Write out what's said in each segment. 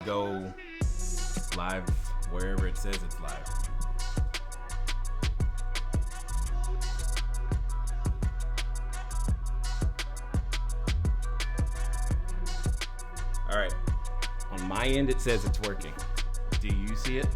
go live wherever it says it's live. All right, on my end it says it's working. Do you see it?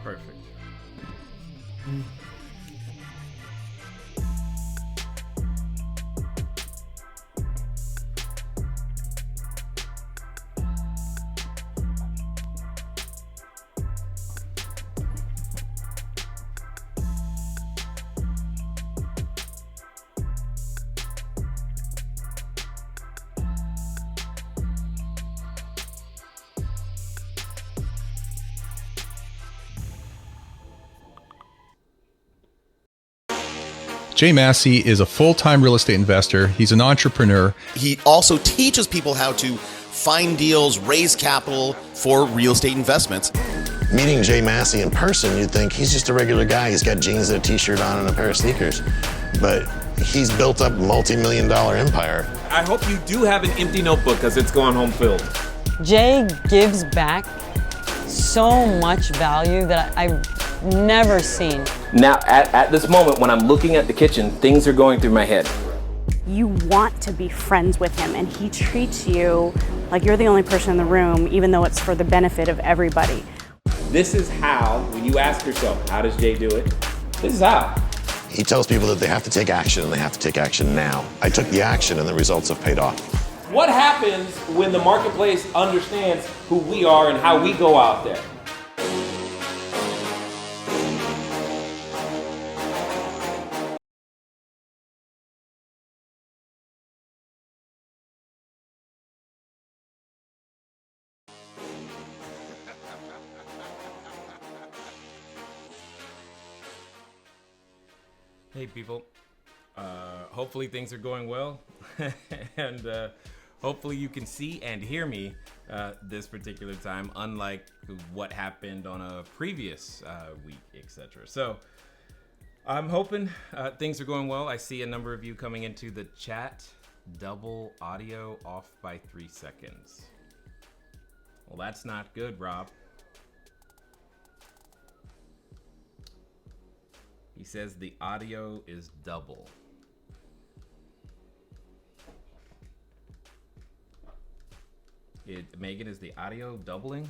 Perfect. Jay Massey is a full-time real estate investor. He's an entrepreneur. He also teaches people how to find deals, raise capital for real estate investments. Meeting Jay Massey in person, you'd think he's just a regular guy. He's got jeans and a t-shirt on and a pair of sneakers. But he's built up a multi-million-dollar empire. I hope you do have an empty notebook because it's going home filled. Jay gives back so much value that I've never seen. Now, at this moment, when I'm looking at the kitchen, things are going through my head. You want to be friends with him, and he treats you like you're the only person in the room, even though it's for the benefit of everybody. This is how, when you ask yourself, how does Jay do it? This is how. He tells people that they have to take action, and they have to take action now. I took the action, and the results have paid off. What happens when the marketplace understands who we are and how we go out there? Hey people, hopefully things are going well and hopefully you can see and hear me this particular time, unlike what happened on a previous week, etc. So I'm hoping things are going well. I see a number of you coming into the chat. Double audio off by 3 seconds. Well, that's not good, Rob. He says the audio is double. Megan, is the audio doubling?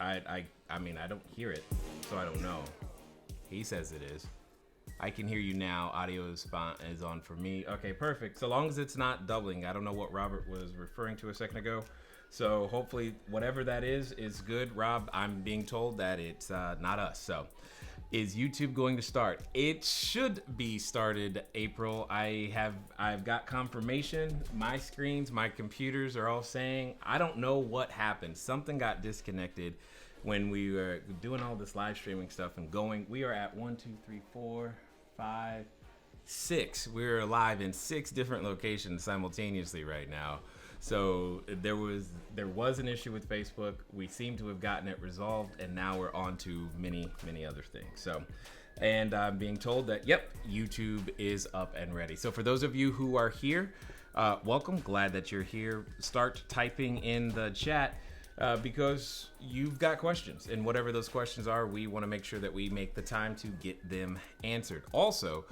I mean, I don't hear it, so I don't know. He says it is. I can hear you now. Audio is on for me. Okay, perfect. So long as it's not doubling. I don't know what Robert was referring to a second ago. So hopefully whatever that is good. Rob, I'm being told that it's not us. So is YouTube going to start? It should be started April. I've got confirmation. My screens, my computers are all saying, I don't know what happened. Something got disconnected when we were doing all this live streaming stuff and going. We are at 1, 2, 3, 4, 5, 6. We're live in 6 different locations simultaneously right now. So there was an issue with Facebook. We seem to have gotten it resolved, and now we're on to many other things. So, and I'm being told that, yep, YouTube is up and ready. So for those of you who are here, welcome. Glad that you're here. Start typing in the chat because you've got questions. And whatever those questions are, we want to make sure that we make the time to get them answered. Also,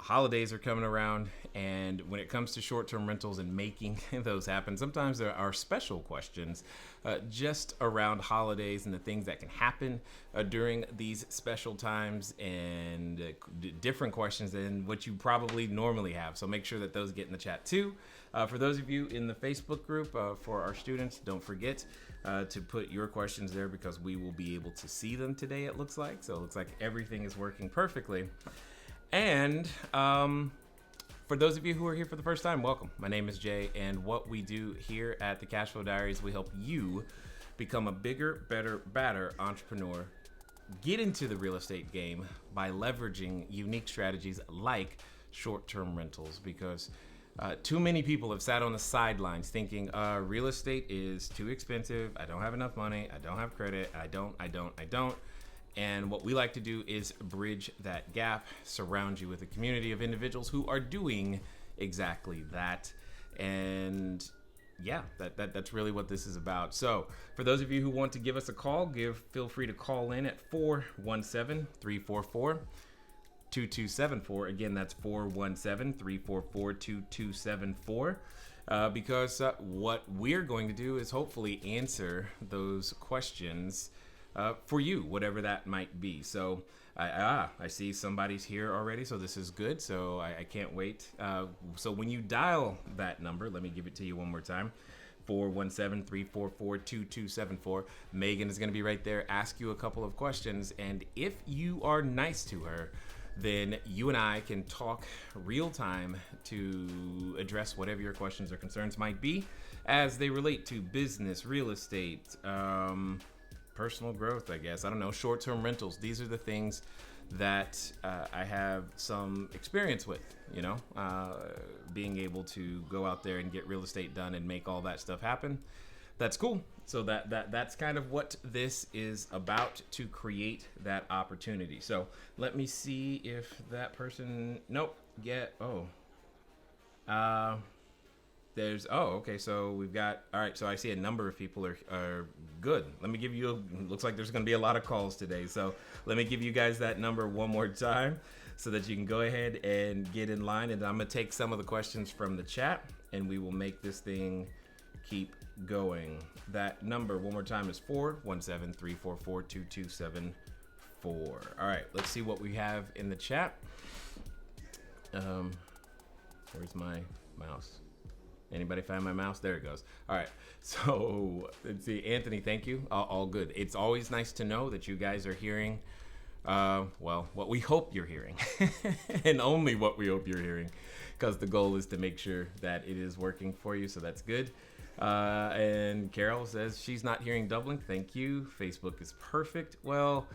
holidays are coming around, and when it comes to short-term rentals and making those happen, sometimes there are special questions just around holidays and the things that can happen during these special times, and different questions than what you probably normally have. So make sure that those get in the chat too. For those of you in the Facebook group for our students, don't forget to put your questions there because we will be able to see them today, it looks like. So it looks like everything is working perfectly. And for those of you who are here for the first time, welcome. My name is Jay, and what we do here at the Cashflow Diaries, we help you become a bigger, better, badder entrepreneur, get into the real estate game by leveraging unique strategies like short-term rentals, because too many people have sat on the sidelines thinking real estate is too expensive, I don't have enough money, I don't have credit, I don't. And what we like to do is bridge that gap, surround you with a community of individuals who are doing exactly that. And yeah, that's really what this is about. So for those of you who want to give us a call, feel free to call in at 417-344-2274. Again, that's 417-344-2274. Because what we're going to do is hopefully answer those questions for you, whatever that might be. So I see somebody's here already, so this is good. So I can't wait. So when you dial that number, let me give it to you one more time, 417-344-2274. Megan is going to be right there, ask you a couple of questions. And if you are nice to her, then you and I can talk real time to address whatever your questions or concerns might be as they relate to business, real estate, personal growth, I guess. I don't know, short-term rentals. These are the things that I have some experience with, being able to go out there and get real estate done and make all that stuff happen. That's cool. So that's kind of what this is about, to create that opportunity. So let me see if that person, okay, so we've got, all right, so I see a number of people are good. Let me give you, looks like there's going to be a lot of calls today. So let me give you guys that number one more time so that you can go ahead and get in line. And I'm going to take some of the questions from the chat and we will make this thing keep going. That number one more time is 417-344-2274. All right, let's see what we have in the chat. Where's my mouse? Anybody find my mouse? There it goes. All right. So let's see. Anthony, thank you. All good. It's always nice to know that you guys are hearing, what we hope you're hearing and only what we hope you're hearing, because the goal is to make sure that it is working for you. So that's good. And Carol says she's not hearing doubling. Thank you. Facebook is perfect. Well,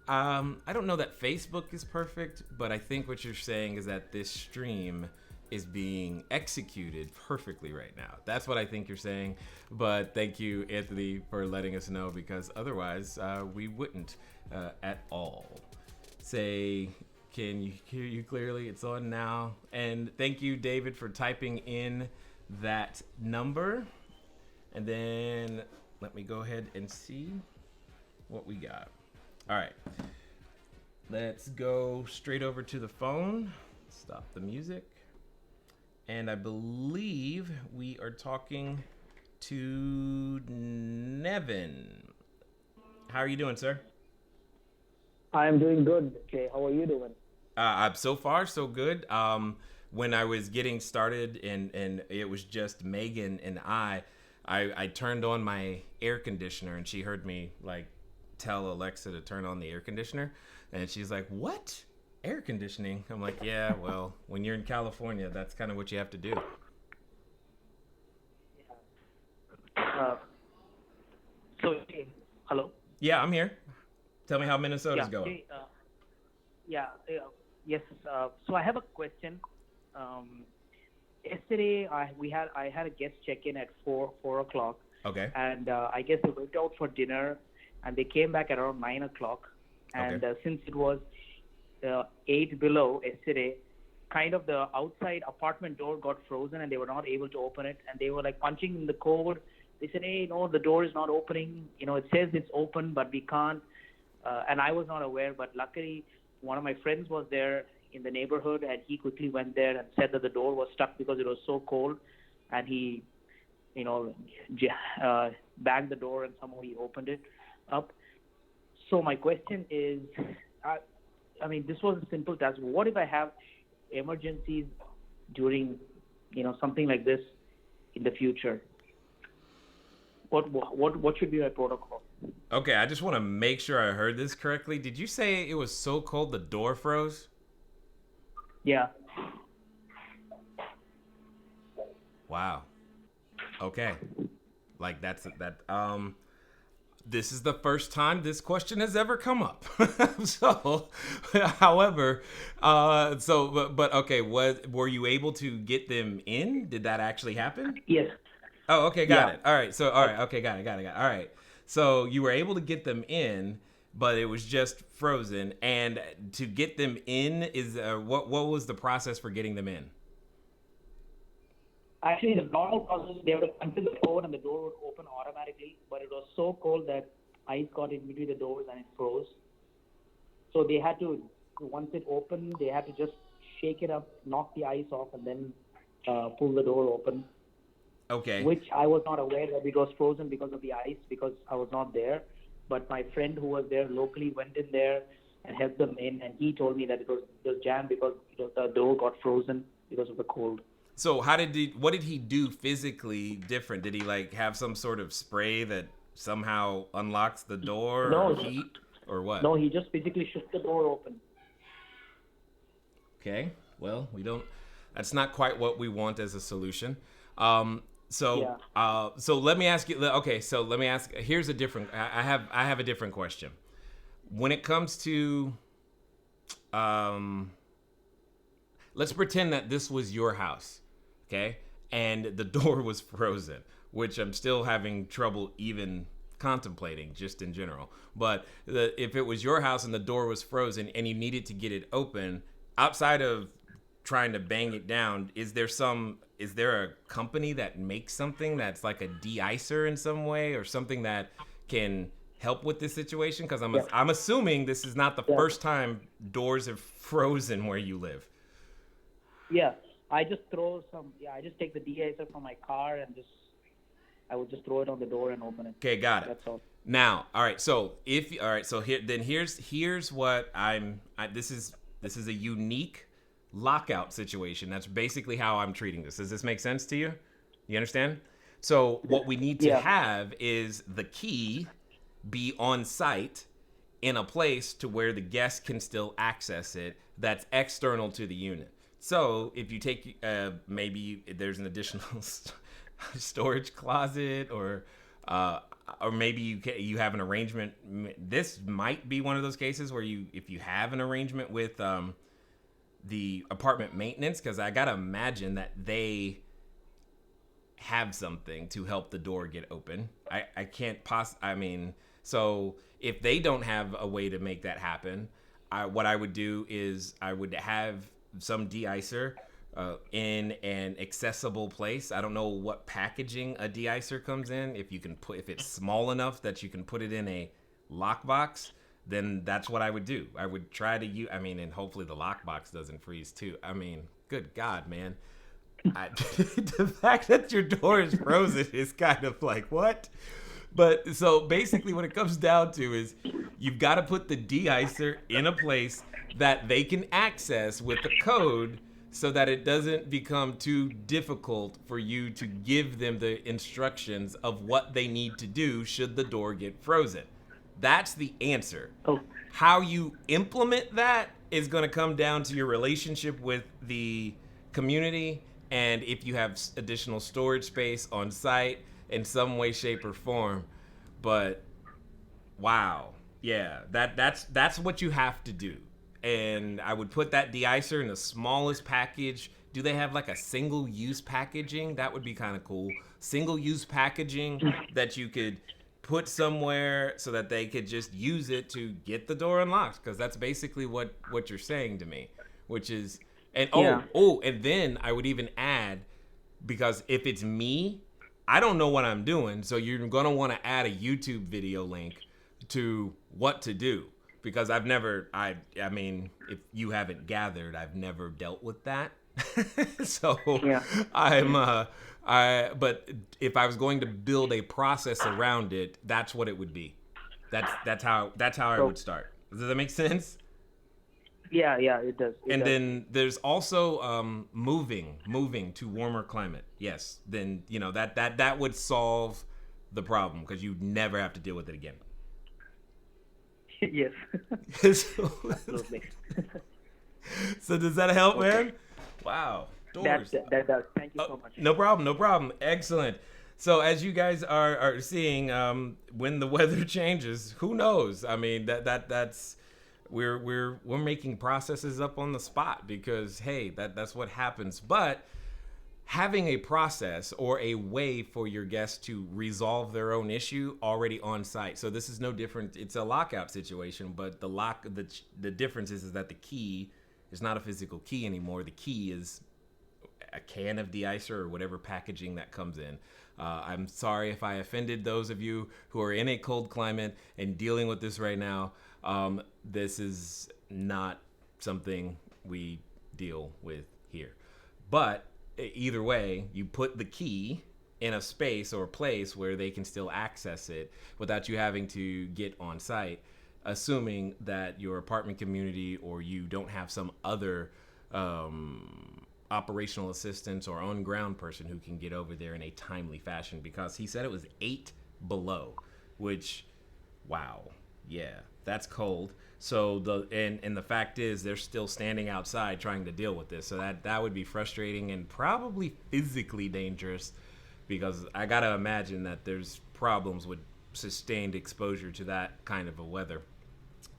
I don't know that Facebook is perfect, but I think what you're saying is that this stream is being executed perfectly right now. That's what I think you're saying. But thank you, Anthony, for letting us know, because otherwise we wouldn't at all. Say, can you hear you clearly? It's on now. And thank you, David, for typing in that number. And then let me go ahead and see what we got. All right. Let's go straight over to the phone. Stop the music. And I believe we are talking to Nevin. How are you doing, sir? I'm doing good, Jay. How are you doing? So far, so good. When I was getting started and it was just Megan and I turned on my air conditioner and she heard me tell Alexa to turn on the air conditioner. And she's like, "What? Air conditioning?" I'm like, "Yeah, well, when you're in California, that's kind of what you have to do." Hello? Yeah, I'm here. Tell me how Minnesota's going. Yes. So I have a question. Yesterday, I had a guest check-in at 4 o'clock. Okay. And I guess they went out for dinner, and they came back at around 9 o'clock. And okay. Since it was 8 below yesterday, kind of the outside apartment door got frozen and they were not able to open it, and they were like punching in the code. They said, hey, no, the door is not opening. It says it's open, but we can't. And I was not aware, but luckily one of my friends was there in the neighborhood, and he quickly went there and said that the door was stuck because it was so cold, and he, banged the door and somehow he opened it up. So my question is, this was a simple task. What if I have emergencies during, something like this in the future? What should be my protocol? Okay, I just want to make sure I heard this correctly. Did you say it was so cold the door froze? Yeah. Wow. Okay. Like that. This is the first time this question has ever come up. So, however, but okay. Were you able to get them in? Did that actually happen? Yes. Oh, okay, got it. All right. So, all right. Okay, got it. All right. So you were able to get them in, but it was just frozen. And to get them in is what was the process for getting them in? Actually, the normal process, they would have until the code and the door would open automatically, but it was so cold that ice got in between the doors and it froze. So they had to, once it opened, they had to just shake it up, knock the ice off, and then pull the door open. Okay. Which I was not aware that it was frozen because of the ice, because I was not there. But my friend who was there locally went in there and helped them in, and he told me that it was jammed because the door got frozen because of the cold. So what did he do physically different? Did he have some sort of spray that somehow unlocks the door or heat or what? No, he just physically shook the door open. Okay. Well, that's not quite what we want as a solution. So let me ask you, okay, so let me ask, here's a different, I have a different question. When it comes to, let's pretend that this was your house, okay? And the door was frozen, which I'm still having trouble even contemplating just in general. But if it was your house and the door was frozen and you needed to get it open, outside of trying to bang it down, is there a company that makes something that's like a de-icer in some way, or something that can help with this situation? Because I'm assuming this is not the first time doors have frozen where you live. Yeah, I just take the de-icer from my car and I would just throw it on the door and open it. Okay, got it. That's all. Now, all right. So here's what this is a unique lockout situation. That's basically how I'm treating this. Does this make sense to you? You understand? So what we need to have is the key be on site in a place to where the guest can still access it, that's external to the unit. So if you take maybe there's an additional storage closet, or maybe you have an arrangement. This might be one of those cases where if you have an arrangement with the apartment maintenance, because I gotta imagine that they have something to help the door get open. I can't so if they don't have a way to make that happen, what I would do is I would have some de-icer in an accessible place. I don't know what packaging a de-icer comes in. If it's small enough that you can put it in a lockbox, then that's what I would do. I would try to and hopefully the lockbox doesn't freeze too. Good God, man. The fact that your door is frozen is kind of like, what? But so basically what it comes down to is you've got to put the de-icer in a place that they can access with the code, so that it doesn't become too difficult for you to give them the instructions of what they need to do should the door get frozen. That's the answer. Oh. How you implement that is going to come down to your relationship with the community, and if you have additional storage space on site in some way, shape, or form. But wow, yeah, that's what you have to do. And I would put that de-icer in the smallest package. Do they have like a single-use packaging? That would be kind of cool. Single-use packaging that you could put somewhere so that they could just use it to get the door unlocked. Because that's basically what you're saying to me, which is, And Yeah. and then I would even add, because if it's me, I don't know what I'm doing, so you're gonna want to add a YouTube video link to what to do, because I mean, if you haven't gathered, I've never dealt with that. So Yeah. but if I was going to build a process around it, that's what it would be. That's how I would start. Does that make sense? Yeah, it does. It And does. then there's also moving to warmer climate. Yes, then that would solve the problem, because you never have to deal with it again. Yes. So, Absolutely. so does that help, man? Wow. Doors. That does. Thank you so much. No problem. Excellent. So as you guys are seeing, when the weather changes, who knows? I mean, that's we're making processes up on the spot, because hey, that's what happens. But having a process or a way for your guests to resolve their own issue already on site. So this is no different. It's a lockout situation, but the difference is that the key is not a physical key anymore. The key is a can of de-icer or whatever packaging that comes in. I'm sorry if I offended those of you who are in a cold climate and dealing with this right now. This is not something we deal with here. But either way, you put the key in a space or a place where they can still access it without you having to get on site, assuming that your apartment community or you don't have some other operational assistance or on-ground person who can get over there in a timely fashion, because he said it was 8 below, which, wow, yeah, that's cold. So the fact is they're still standing outside trying to deal with this. So that would be frustrating and probably physically dangerous, because I gotta imagine that there's problems with sustained exposure to that kind of a weather.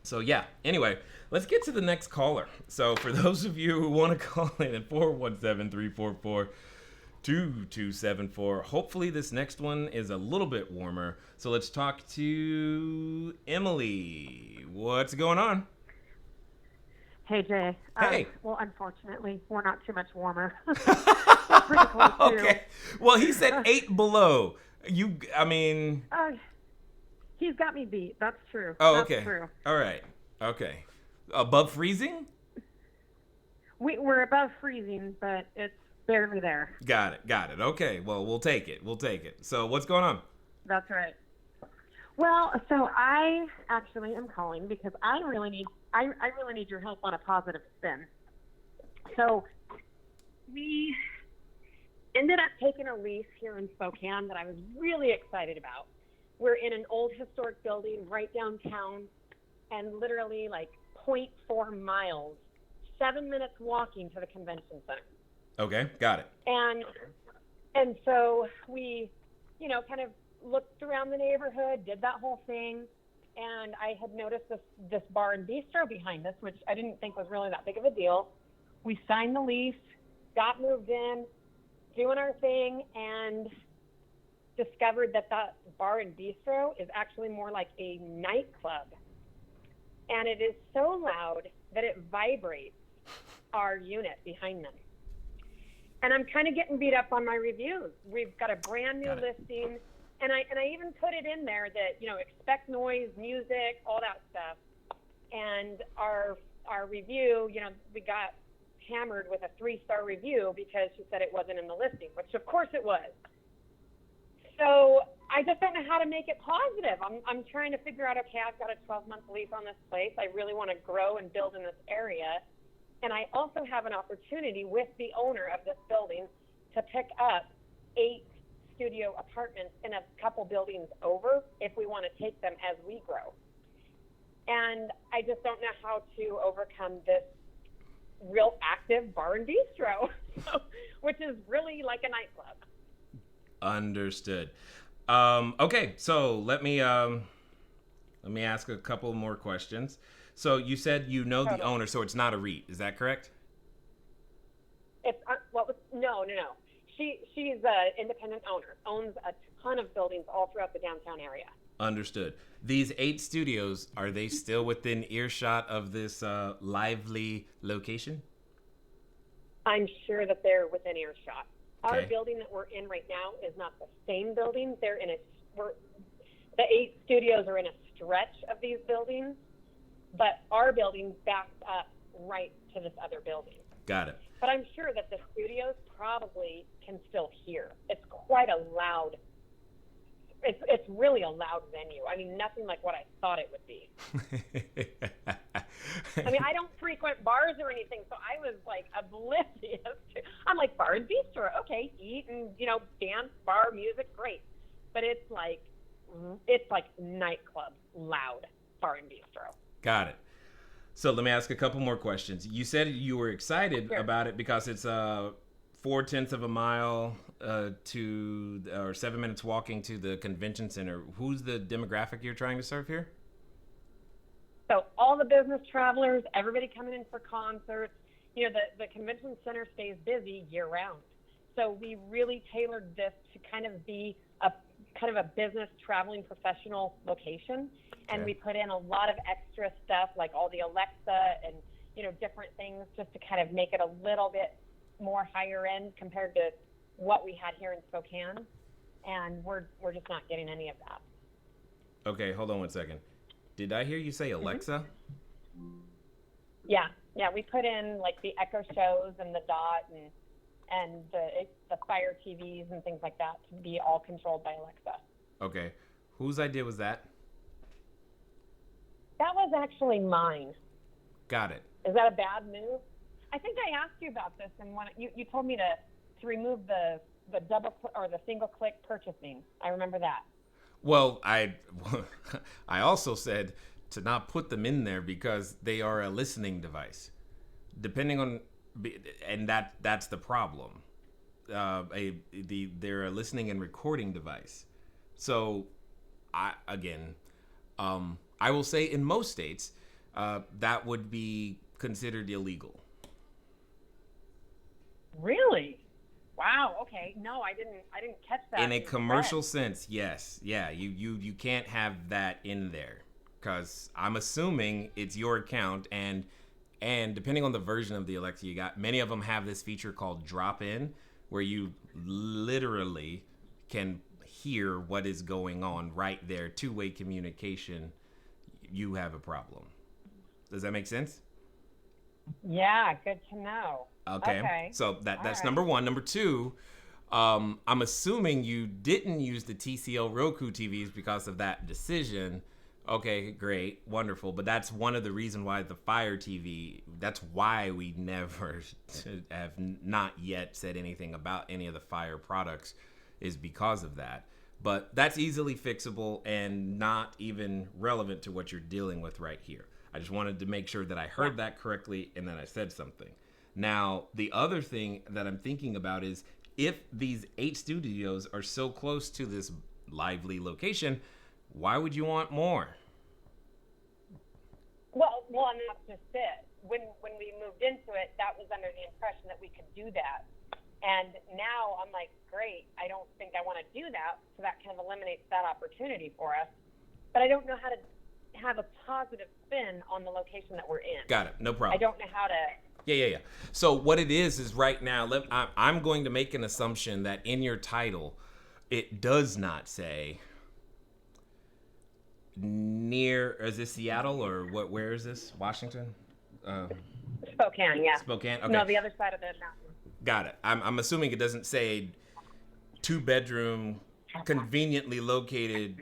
So yeah, anyway, let's get to the next caller. So for those of you who want to call in at 417-344-2274, hopefully this next one is a little bit warmer. So let's talk to Emily. What's going on? Hey, Jay. Hey. Well, unfortunately, we're not too much warmer. We're pretty cold, too. Okay. Well, he said 8 below. He's got me beat. That's true. Oh, That's okay. True. All right. Okay. Above freezing? We're above freezing, but it's barely there. Got it. Okay. Well, we'll take it. So what's going on? That's right. Well, so I actually am calling because I really need your help on a positive spin. So we ended up taking a lease here in Spokane that I was really excited about. We're in an old historic building right downtown, and literally like 0.4 miles, 7 minutes walking to the convention center. Okay, got it. And so we, kind of looked around the neighborhood, did that whole thing, and I had noticed this bar and bistro behind us, which I didn't think was really that big of a deal. We signed the lease, got moved in, doing our thing, and discovered that bar and bistro is actually more like a nightclub. And it is so loud that it vibrates our unit behind them. And I'm kind of getting beat up on my reviews. We've got a brand new listing, and I even put it in there that, expect noise, music, all that stuff. And our review, we got hammered with a 3-star review because she said it wasn't in the listing, which of course it was. So I just don't know how to make it positive. I'm trying to figure out, okay, I've got a 12-month lease on this place. I really want to grow and build in this area. And I also have an opportunity with the owner of this building to pick up 8 studio apartments in a couple buildings over if we want to take them as we grow. And I just don't know how to overcome this real active bar and bistro, which is really like a nightclub. Understood. Okay, so let me ask a couple more questions. So you said the owner, so it's not a REIT, is that correct? It's no. She's an independent owner, owns a ton of buildings all throughout the downtown area. Understood. These 8 studios, are they still within earshot of this lively location? I'm sure that they're within earshot. Our Okay. building that we're in right now is not the same building. The 8 studios are in a stretch of these buildings, but our building backs up right to this other building. Got it. But I'm sure that the studios probably can still hear. It's quite a loud. It's really a loud venue. I mean, nothing like what I thought it would be. I mean, I don't frequent bars or anything, so I was like oblivious to. I'm like, bar and bistro, okay, eat and dance, bar, music, great. But it's like nightclub, loud bar and bistro. Got it. So let me ask a couple more questions. You said you were excited Sure. about it because it's 0.4 of a mile or 7 minutes walking to the convention center. Who's the demographic you're trying to serve here? So all the business travelers, everybody coming in for concerts, the convention center stays busy year round. So we really tailored this to kind of be a business traveling professional location. And Okay. we put in a lot of extra stuff like all the Alexa and, different things just to kind of make it a little bit more higher end compared to what we had here in Spokane. And we're just not getting any of that. Okay, hold on one second. Did I hear you say Alexa? Yeah, we put in like the Echo shows and the Dot and the Fire TVs and things like that to be all controlled by Alexa. Okay. Whose idea was that? That was actually mine. Got it. Is that a bad move? I think I asked you about this, and you told me to remove the double or the single click purchasing. I remember that. Well, I also said to not put them in there because they are a listening device. Depending on, and that's the problem. They're a listening and recording device. So, I will say in most states, that would be considered illegal. Really? Wow. Okay. No, I didn't catch that. In a commercial sense, yes. Yeah, you can't have that in there because I'm assuming it's your account and depending on the version of the Alexa you got, many of them have this feature called drop in where you literally can hear what is going on right there, two-way communication. You have a problem. Does that make sense? Yeah, good to know. Okay. So that's right. number one. Number two, I'm assuming you didn't use the TCL Roku TVs because of that decision. Okay, great, wonderful. But that's one of the reasons why the Fire TV, that's why we never have not yet said anything about any of the Fire products is because of that. But that's easily fixable and not even relevant to what you're dealing with right here. I just wanted to make sure that I heard that correctly and that I said something. Now, the other thing that I'm thinking about is if these 8 studios are so close to this lively location, why would you want more? Well, and that's just it. When we moved into it, that was under the impression that we could do that. And now I'm like, great, I don't think I want to do that. So that kind of eliminates that opportunity for us. But I don't know how to have a positive spin on the location that we're in. Got it. No problem. I don't know how to. Yeah. So what it is right now, I'm going to make an assumption that in your title, it does not say near, is this Seattle or what? Where is this? Washington? Spokane, yeah. Spokane? Okay. No, the other side of the mountain. Got it. I'm assuming it doesn't say 2-bedroom, conveniently located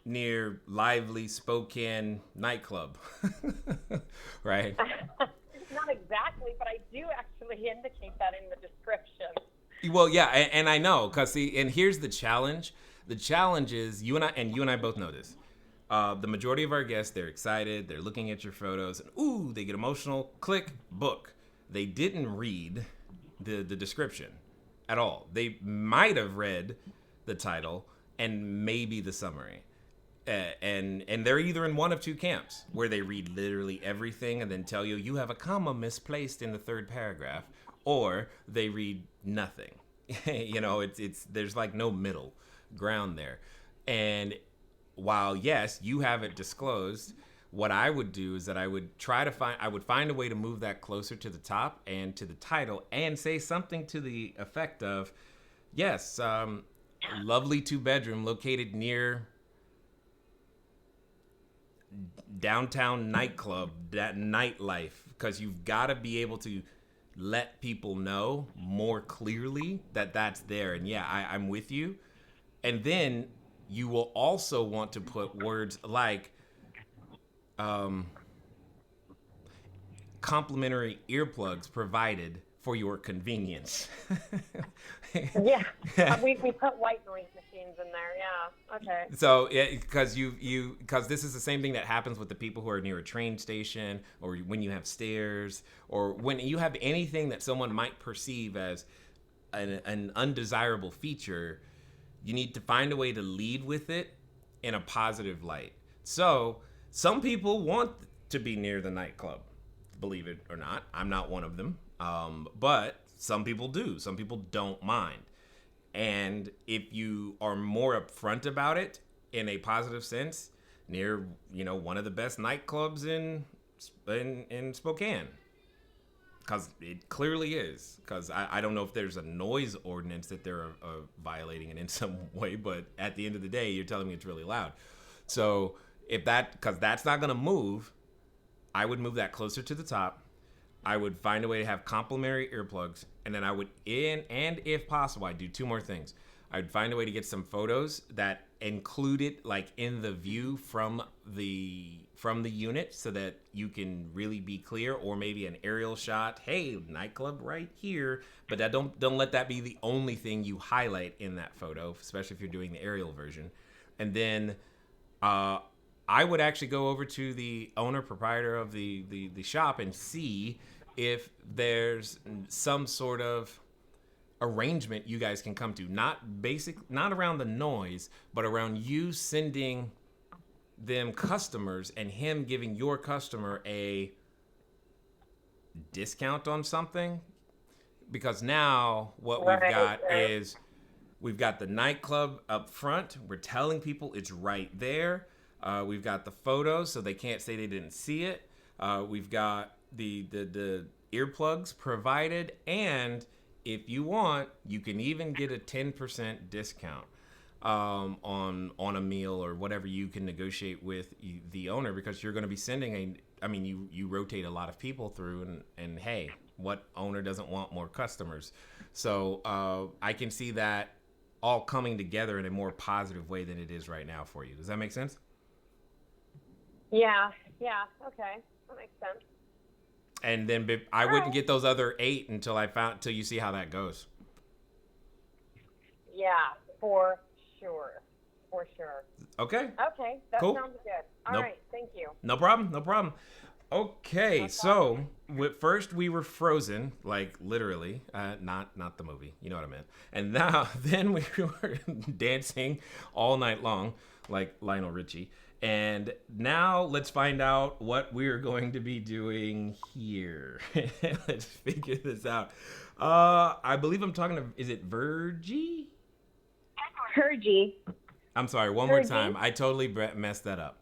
near lively Spokane nightclub, right? Not exactly, but I do actually indicate that in the description. Well, yeah, and I know, cause and here's the challenge. The challenge is you and I both know this. The majority of our guests, they're excited, they're looking at your photos, and ooh, they get emotional. Click book. They didn't read the description at all. They might have read the title and maybe the summary. And they're either in one of two camps where they read literally everything and then tell you have a comma misplaced in the 3rd paragraph, or they read nothing. It's there's like no middle ground there. And while yes, you have it disclosed, what I would do is that I would find a way to move that closer to the top and to the title and say something to the effect of, yes, lovely 2-bedroom located near downtown nightclub, that nightlife, because you've got to be able to let people know more clearly that that's there. And yeah, I'm with you. And then you will also want to put words like complimentary earplugs provided for your convenience. Yeah, we put white noise machines in there. Yeah, okay. So because this is the same thing that happens with the people who are near a train station, or when you have stairs, or when you have anything that someone might perceive as an undesirable feature. You need to find a way to lead with it in a positive light. So some people want to be near the nightclub, believe it or not. I'm not one of them. But some people do. Some people don't mind. And if you are more upfront about it in a positive sense, near, one of the best nightclubs in Spokane, because it clearly is. Because I don't know if there's a noise ordinance that they're violating it in some way, but at the end of the day, you're telling me it's really loud. So because that's not going to move, I would move that closer to the top. I would find a way to have complimentary earplugs, and then I would, and if possible, I'd do 2 more things. I'd find a way to get some photos that include it like in the view from the unit, so that you can really be clear, or maybe an aerial shot. Hey, nightclub right here. But that don't let that be the only thing you highlight in that photo, especially if you're doing the aerial version. And then I would actually go over to the owner proprietor of the shop and see if there's some sort of arrangement you guys can come to, not around the noise, but around you sending them customers and him giving your customer a discount on something. Because now what we've got is we've got the nightclub up front. We're telling people it's right there. We've got the photos, so they can't say they didn't see it. We've got the earplugs provided, and if you want, you can even get a 10% discount on a meal or whatever you can negotiate with the owner, because you're going to be sending you rotate a lot of people through, and hey, what owner doesn't want more customers? So I can see that all coming together in a more positive way than it is right now for you. Does that make sense? Yeah, okay, that makes sense. And then I wouldn't get those other 8 until you see how that goes. Yeah, for sure. Okay. Okay, that cool. Sounds good. All right, thank you. No problem. Okay, so first we were frozen, like literally, not the movie, you know what I meant. And then we were dancing all night long, like Lionel Richie. And now let's find out what we're going to be doing here. Let's figure this out. I believe I'm talking to, is it Virgie? Hergie. I'm sorry, one more time. I totally messed that up.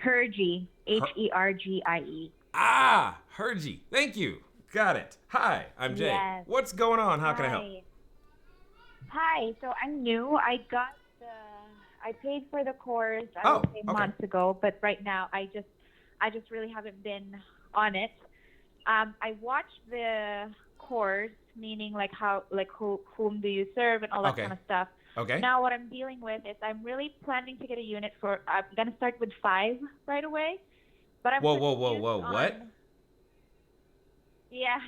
Hergie. Hergie. Ah, Hergie. Thank you. Got it. Hi, I'm Jay. Yes. What's going on? How can I help? Hi. So I'm new. I paid for the course, I would say months ago, but right now I just really haven't been on it. I watched the course, meaning whom do you serve and all that kind of stuff. Okay. Now what I'm dealing with is I'm really planning to get a unit I'm going to start with 5 right away. But I'm Whoa, what? Yeah.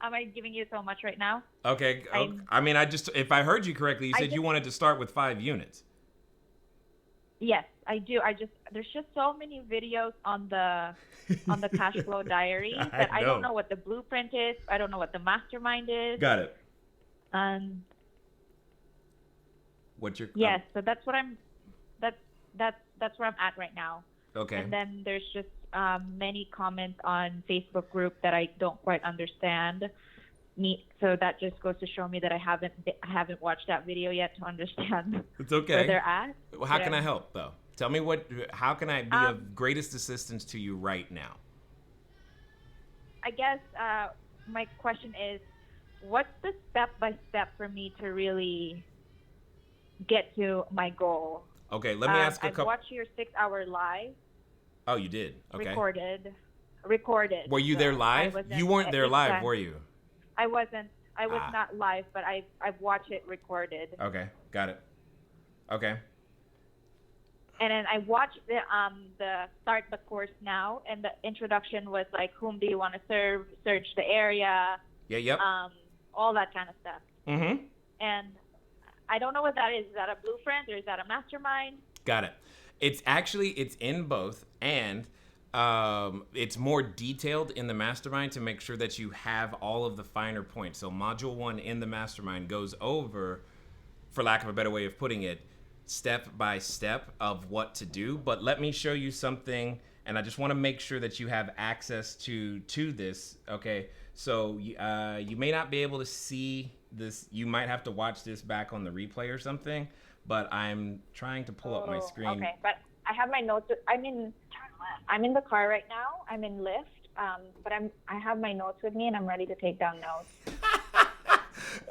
Am I giving you so much right now? Okay. If I heard you correctly, you said you wanted to start with 5 units. Yes, I do. There's just so many videos on the cash flow diary that I don't know what the blueprint is. I don't know what the mastermind is. Got it. What's your so that's what that's where I'm at right now. Okay. And then there's just many comments on Facebook group that I don't quite understand. So that just goes to show me that I haven't watched that video yet to understand it's okay. where they're at. Well, how can I help though? Tell me how can I be of greatest assistance to you right now? I guess my question is, what's the step-by-step for me to really get to my goal? Okay, let me ask a couple. I watched your 6-hour live. Oh, you did? Okay. Recorded. Were you there live? You weren't there live, were you? I wasn't. I was not live, but I've watched it recorded. Okay, got it. Okay. And then I watched the start the course now, and the introduction was like, whom do you want to serve? Search the area. Yeah. Yep. All that kind of stuff. Mm-hmm. And I don't know what that is. Is that a blueprint or is that a mastermind? Got it. It's in both, and it's more detailed in the mastermind to make sure that you have all of the finer points. So module 1 in the mastermind goes over, for lack of a better way of putting it, step by step of what to do. But let me show you something, and I just want to make sure that you have access to this. Okay, so you may not be able to see this. You might have to watch this back on the replay or something, but I'm trying to pull up my screen. Okay, but I have my notes. I'm in the car right now. I'm in Lyft, but I have my notes with me, and I'm ready to take down notes.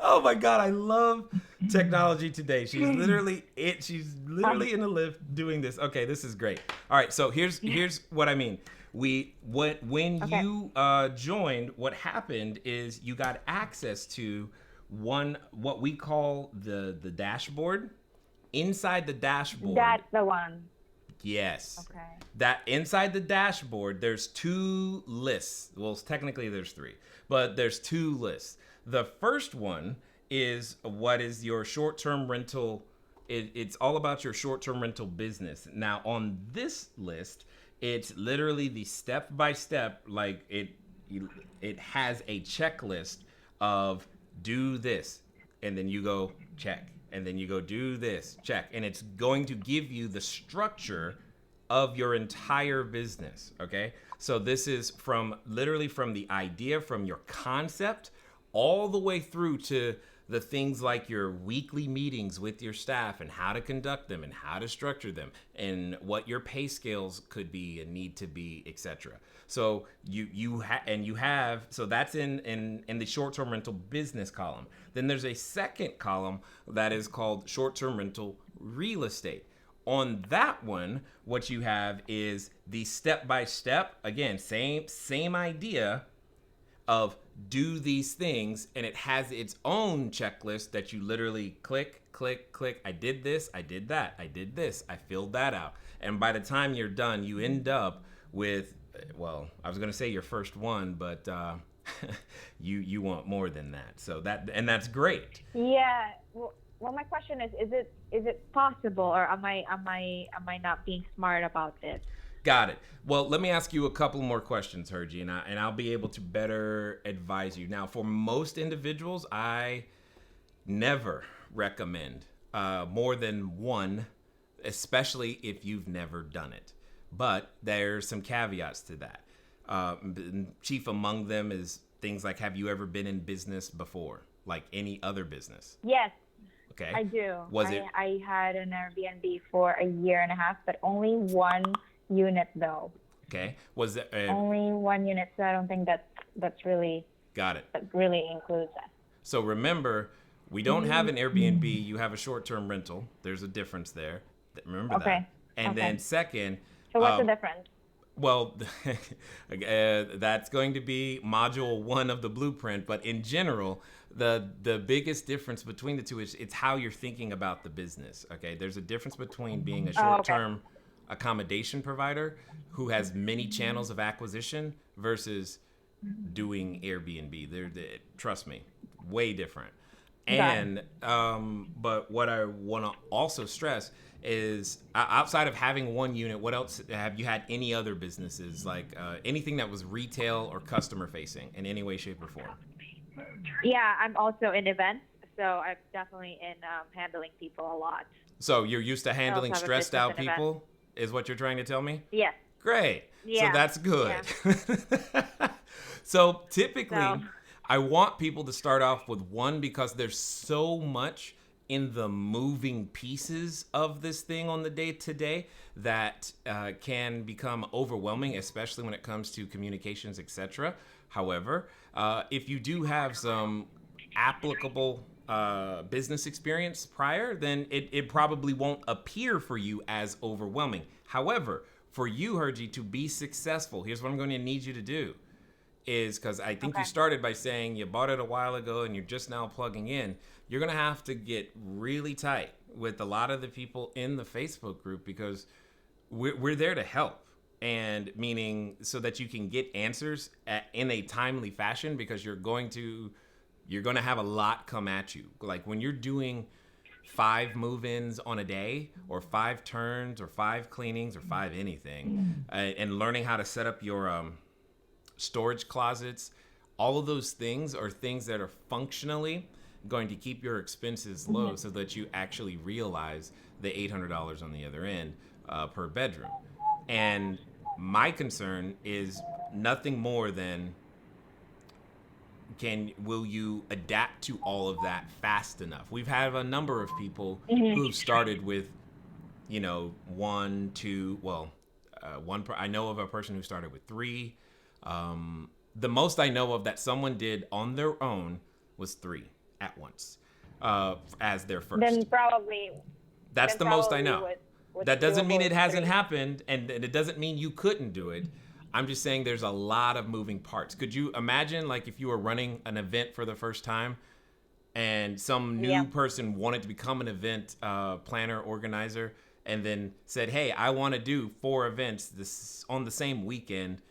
Oh my God, I love technology today. She's literally She's literally in the lift doing this. Okay, this is great. All right, so here's what I mean. When you joined, what happened is you got access to what we call the dashboard. Inside the dashboard. That's the one. Yes. Okay. That inside the dashboard, there's 2 lists. Well, technically there's 3, but there's 2 lists. The first one is what is your short-term rental. It's all about your short-term rental business. Now, on this list, it's literally the step-by-step, like it has a checklist of do this, and then you go check. And then you go do this, check. And it's going to give you the structure of your entire business, okay? So this is literally from the idea, from your concept, all the way through to the things like your weekly meetings with your staff and how to conduct them and how to structure them and what your pay scales could be and need to be, etc. So so that's in the short-term rental business column. Then there's a second column that is called short-term rental real estate. On that one, what you have is the step-by-step, again, same idea of do these things, and it has its own checklist that you literally click. I did this, I did that, I did this, I filled that out. And by the time you're done, you end up with, well, I was going to say your first one, but you want more than that. So that's great. Yeah. Well, my question is it possible, or am I not being smart about this? Got it. Well, let me ask you a couple more questions, Hergie, and I'll be able to better advise you. Now, for most individuals, I never recommend more than one, especially if you've never done it. But there's some caveats to that. Chief among them is things like, have you ever been in business before, like any other business? Yes. Okay. I do. Was I had an Airbnb for a year and a half, but only one unit though. Okay. Was it only one unit? So I don't think that's really got it. That really includes that. So remember, we don't have an Airbnb. You have a short-term rental. There's a difference there. Remember that. And then second. So what's the difference? Well, that's going to be module 1 of the blueprint. But in general, the biggest difference between the two is it's how you're thinking about the business. Okay. There's a difference between being a short-term accommodation provider who has many channels of acquisition versus doing Airbnb. Trust me, way different. And but what I want to also stress is outside of having one unit, what else have you had? Any other businesses, like anything that was retail or customer facing in any way, shape, or form? Yeah, I'm also in events, so I'm definitely in handling people a lot. So you're used to handling stressed out people, is what you're trying to tell me? Yes. Great. Yeah. So that's good. Yeah. So typically, I want people to start off with one because there's so much in the moving pieces of this thing on the day to day that can become overwhelming, especially when it comes to communications, etc. However, if you do have some applicable business experience prior, then it probably won't appear for you as overwhelming. However, for you, Hergy, to be successful, here's what I'm going to need you to do. Is because I think you started by saying you bought it a while ago and you're just now plugging in. You're going to have to get really tight with a lot of the people in the Facebook group, because we're there to help. And meaning so that you can get answers in a timely fashion, because you're going to have a lot come at you. Like when you're doing 5 move-ins on a day, or 5 turns, or 5 cleanings, or 5 anything, and learning how to set up your storage closets, all of those things are things that are functionally going to keep your expenses low, so that you actually realize the $800 on the other end per bedroom. And my concern is nothing more than, will you adapt to all of that fast enough? We've had a number of people who've started with, 1, 2, I know of a person who started with 3. The most I know of that someone did on their own was 3 at once, as their first. Then probably. That's the most I know. That doesn't mean it hasn't happened, and it doesn't mean you couldn't do it. I'm just saying there's a lot of moving parts. Could you imagine, like, if you were running an event for the first time and some new person wanted to become an event planner, organizer, and then said, hey, I want to do 4 events on the same weekend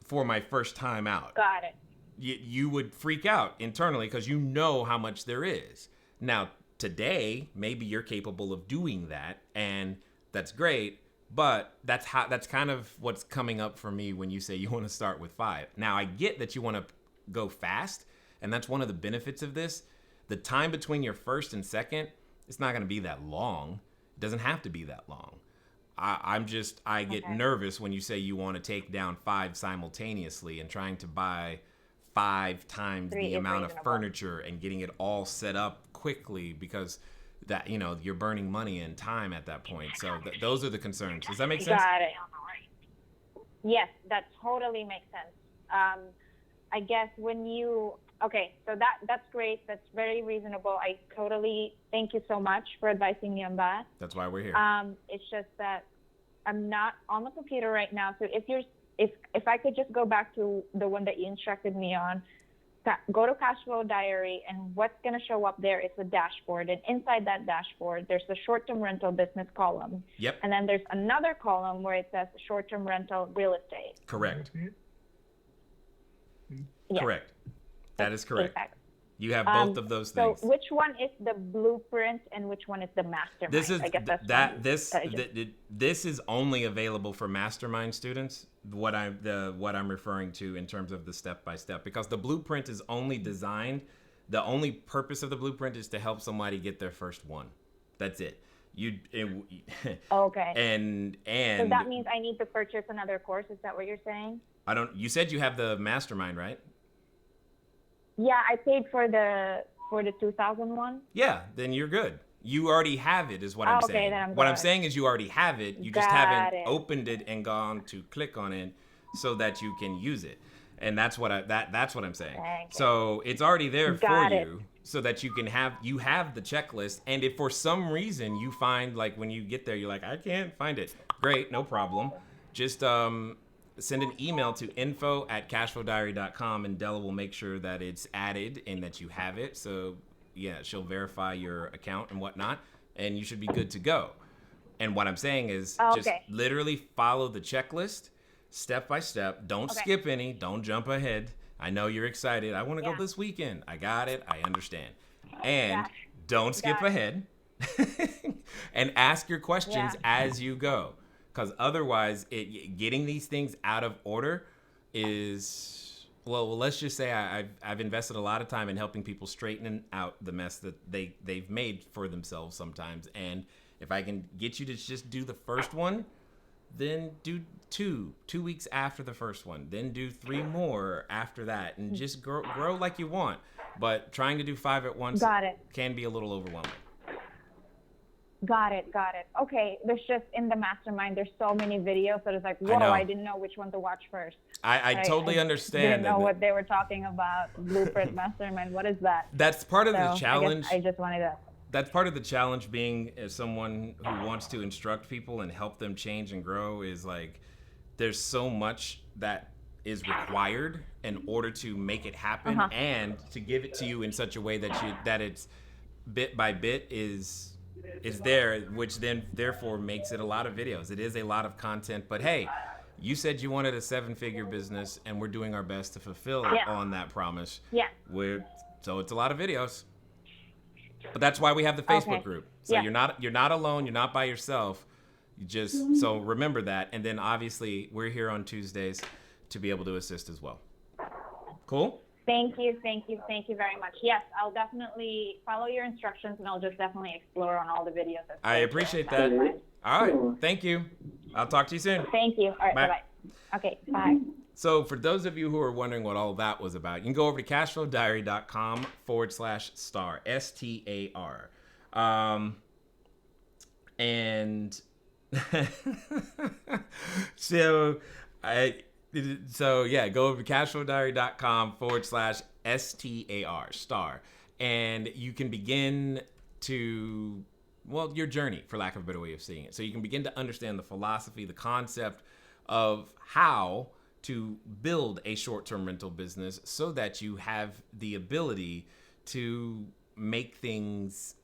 for my first time out. Got it. You would freak out internally, because you know how much there is. Now, today, maybe you're capable of doing that, and that's great. But that's kind of what's coming up for me when you say you want to start with 5. Now, I get that you want to go fast, and that's one of the benefits of this. The time between your first and second, it's not going to be that long. It doesn't have to be that long. I get nervous when you say you want to take down 5 simultaneously, and trying to buy 5 times the amount of furniture and getting it all set up quickly, because that, you're burning money and time at that point. So those are the concerns. Does that make sense? Got it. Yes, that totally makes sense. I guess so that's great. That's very reasonable. I totally thank you so much for advising me on that. That's why we're here. It's just that I'm not on the computer right now. So if I could just go back to the one that you instructed me on, go to Cash Flow Diary, and what's going to show up there is a dashboard. And inside that dashboard, there's the short-term rental business column. Yep. And then there's another column where it says short-term rental real estate. Correct. Yeah. Correct. That is correct. Exactly. You have both of those things. So which one is the blueprint and which one is the mastermind? This is I guess that's this is only available for mastermind students. What I'm referring to in terms of the step by step, because the blueprint is only designed. The only purpose of the blueprint is to help somebody get their first one. That's it. Okay. And so that means I need to purchase another course. Is that what you're saying? You said you have the mastermind, right? Yeah, I paid for the 2001. Yeah, then you're good. You already have it, is what I'm saying. Then what I'm saying is you already have it. You just haven't opened it and gone to click on it so that you can use it. And that's what I'm saying. Okay. So it's already there for you, so that you have the checklist. And if for some reason you find, like, when you get there, you're like, I can't find it. Great, no problem. Just send an email to info@cashflowdiary.com, and Della will make sure that it's added and that you have it. So yeah, she'll verify your account and whatnot, and you should be good to go. And what I'm saying is just literally follow the checklist step by step. Don't skip any. Don't jump ahead. I know you're excited. I want to go this weekend. I got it. I understand. And don't skip ahead and ask your questions as you go. Because otherwise, getting these things out of order is, well, let's just say I've invested a lot of time in helping people straighten out the mess that they've made for themselves sometimes. And if I can get you to just do the first one, then do 2 weeks after the first one, then do 3 more after that, and just grow like you want. But trying to do 5 at once Got it. can be a little overwhelming. Got it. Okay, there's just in the Mastermind, there's so many videos that it's like, whoa, I didn't know which one to watch first. I totally understand. Didn't know what they were talking about. Blueprint Mastermind, what is that? That's part of the challenge. I just wanted to. That's part of the challenge being as someone who wants to instruct people and help them change and grow is like, there's so much that is required in order to make it happen and to give it to you in such a way that it's bit by bit is there, which then therefore makes it a lot of videos. It is a lot of content, but hey, you said you wanted a 7-figure business, and we're doing our best to fulfill on that promise. Yeah. So it's a lot of videos, but that's why we have the Facebook group. So you're not alone. You're not by yourself. You just so remember that, and then obviously we're here on Tuesdays to be able to assist as well. Cool. Thank you very much. Yes, I'll definitely follow your instructions, and I'll just definitely explore on all the videos. I appreciate that. All right, thank you. I'll talk to you soon. Thank you. All right, bye-bye. Okay, bye. So for those of you who are wondering what all that was about, you can go over to cashflowdiary.com/star, STAR. And so go over to cashflowdiary.com/STAR, star. And you can begin to, your journey, for lack of a better way of seeing it. So you can begin to understand the philosophy, the concept of how to build a short-term rental business so that you have the ability to make things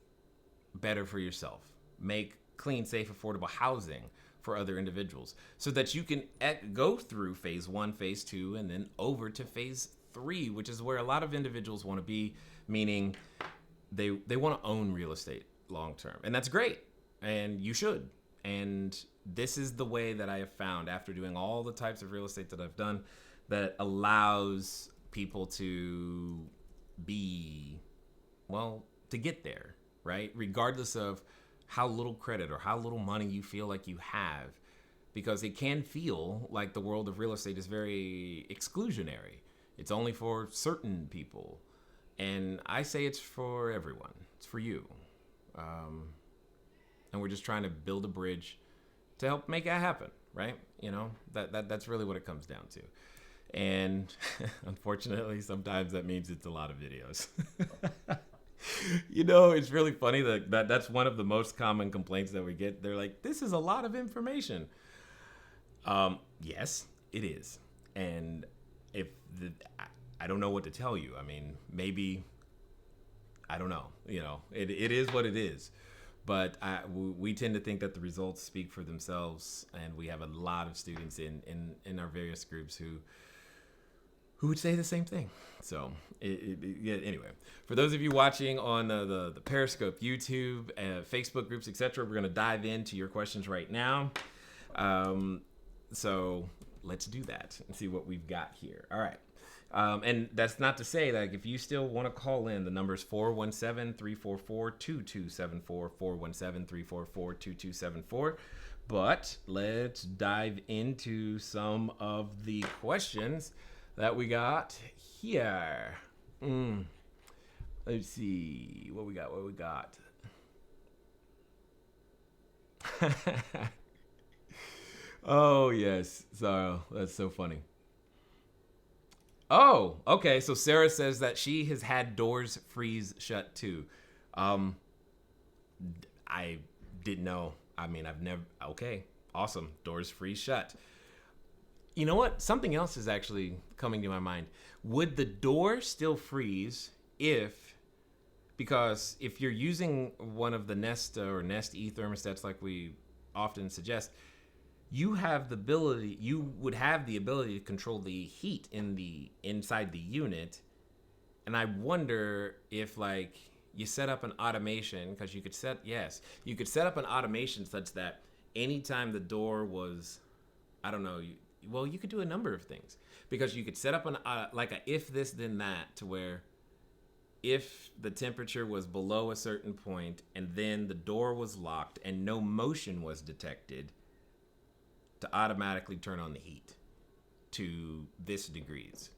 better for yourself, make clean, safe, affordable housing for other individuals, so that you can go through phase 1, phase 2, and then over to phase 3, which is where a lot of individuals want to be, meaning they want to own real estate long term. And that's great, and you should. And this is the way that I have found, after doing all the types of real estate that I've done, that allows people to to get there, right? Regardless of how little credit or how little money you feel like you have, because it can feel like the world of real estate is very exclusionary. It's only for certain people. And I say it's for everyone. It's for you. And we're just trying to build a bridge to help make that happen, right? You know, that's really what it comes down to. And unfortunately, sometimes that means it's a lot of videos. You know, it's really funny that's one of the most common complaints that we get. They're like, this is a lot of information. Yes, it is. And I don't know what to tell you. I mean, maybe, I don't know. You know, it is what it is. But we tend to think that the results speak for themselves, and we have a lot of students in our various groups who would say the same thing. So anyway, for those of you watching on the Periscope, YouTube, Facebook groups, etc., we're going to dive into your questions right now. So let's do that and see what we've got here. All right. And that's not to say that if you still want to call in, the number is 417-344-2274, 417-344-2274. But let's dive into some of the questions that we got here. Let's see what we got. Oh, yes. So that's so funny. Oh, okay. So Sarah says that she has had doors freeze shut too. I didn't know. I mean, I've never. Okay, awesome. Doors freeze shut. You know what? Something else is actually coming to my mind. Would the door still freeze because if you're using one of the Nest or Nest E thermostats like we often suggest, you would have the ability to control the heat inside the unit. And I wonder if you set up an automation, because you could set up an automation such that anytime the door was, I don't know, you could do a number of things, because you could set up a if this then that, to where if the temperature was below a certain point and then the door was locked and no motion was detected, to automatically turn on the heat to this degrees.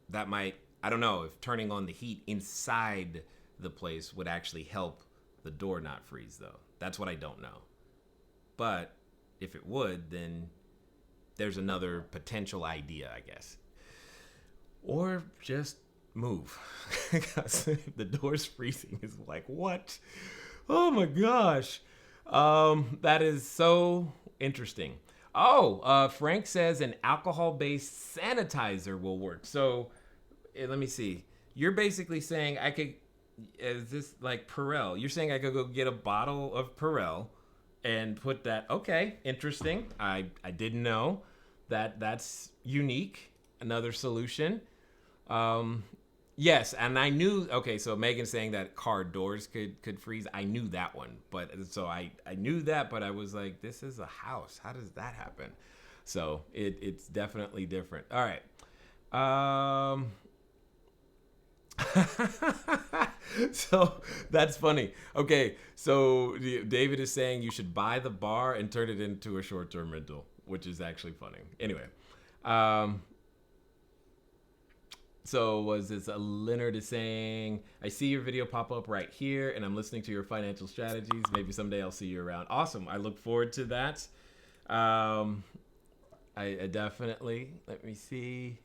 that might, I don't know if turning on the heat inside the place would actually help the door not freeze, though. That's what I don't know. But if it would, then there's another potential idea, I guess. Or just move. Because if the door's freezing, it's like, what? Oh my gosh. That is so interesting. Frank says an alcohol-based sanitizer will work. So let me see. You're basically saying I could, is this like Perel? You're saying I could go get a bottle of Perel and put that, okay, interesting. I didn't know that. That's unique. Another solution. Yes, and I knew, okay, so Megan's saying that car doors could freeze. I knew that one, but so I knew that, but I was like, this is a house. How does that happen? So it's definitely different. All right. So that's funny. Okay, so David is saying you should buy the bar and turn it into a short-term rental, which is actually funny. Anyway, so was this Leonard is saying, I see your video pop up right here and I'm listening to your financial strategies. Maybe someday I'll see you around. Awesome. I look forward to that. I definitely, let me see.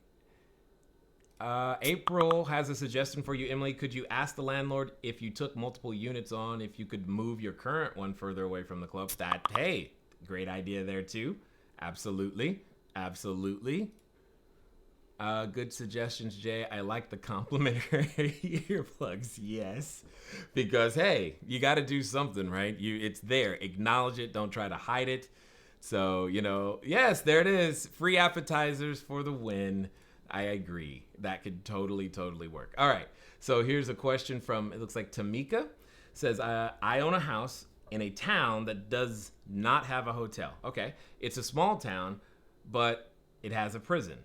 April has a suggestion for you, Emily. Could you ask the landlord if you took multiple units on, if you could move your current one further away from the club? Hey, great idea there too. Absolutely. Good suggestions, Jay. I like the complimentary earplugs. Yes, because hey, you got to do something, right? It's there. Acknowledge it. Don't try to hide it. So yes, there it is. Free appetizers for the win. I agree. That could totally work. All right. So here's a question from, it looks like Tamika. Says, I own a house in a town that does not have a hotel. Okay. It's a small town, but it has a prison.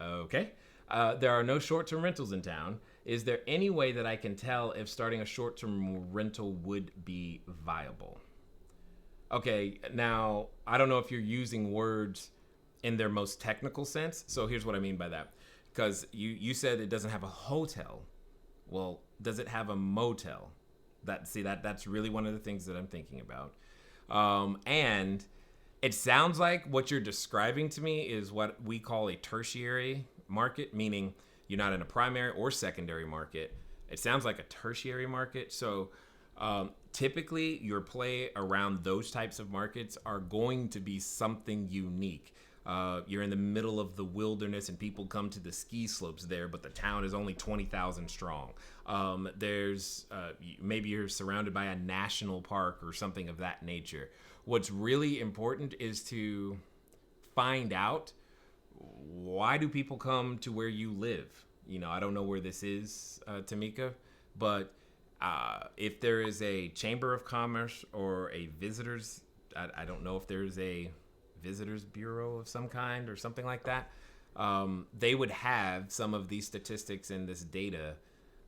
Okay. There are no short-term rentals in town. Is there any way that I can tell if starting a short-term rental would be viable? Okay. Now, I don't know if you're using words in their most technical sense. So here's what I mean by that. Because you said it doesn't have a hotel. Well, does it have a motel? That's really one of the things that I'm thinking about. And it sounds like what you're describing to me is what we call a tertiary market, meaning you're not in a primary or secondary market. It sounds like a tertiary market. So typically your play around those types of markets are going to be something unique. You're in the middle of the wilderness and people come to the ski slopes there, but the town is only 20,000 strong. There's maybe you're surrounded by a national park or something of that nature. What's really important is to find out, why do people come to where you live? I don't know where this is, Tamika, but if there is a chamber of commerce or a visitors, I don't know if there's a visitors bureau of some kind or something like that, they would have some of these statistics and this data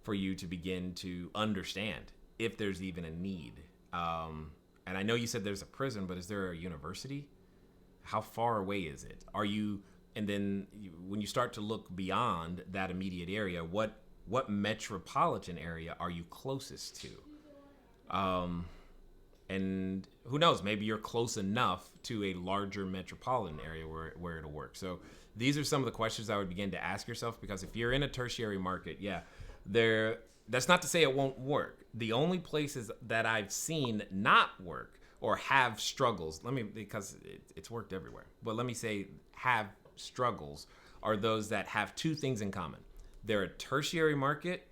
for you to begin to understand if there's even a need. And I know you said there's a prison, but is there a university? How far away is it? And then when you start to look beyond that immediate area, what metropolitan area are you closest to? And who knows, maybe you're close enough to a larger metropolitan area where it'll work. So these are some of the questions I would begin to ask yourself, because if you're in a tertiary market, that's not to say it won't work. The only places that I've seen not work or have struggles, because it's worked everywhere, but let me say have struggles, are those that have two things in common. They're a tertiary market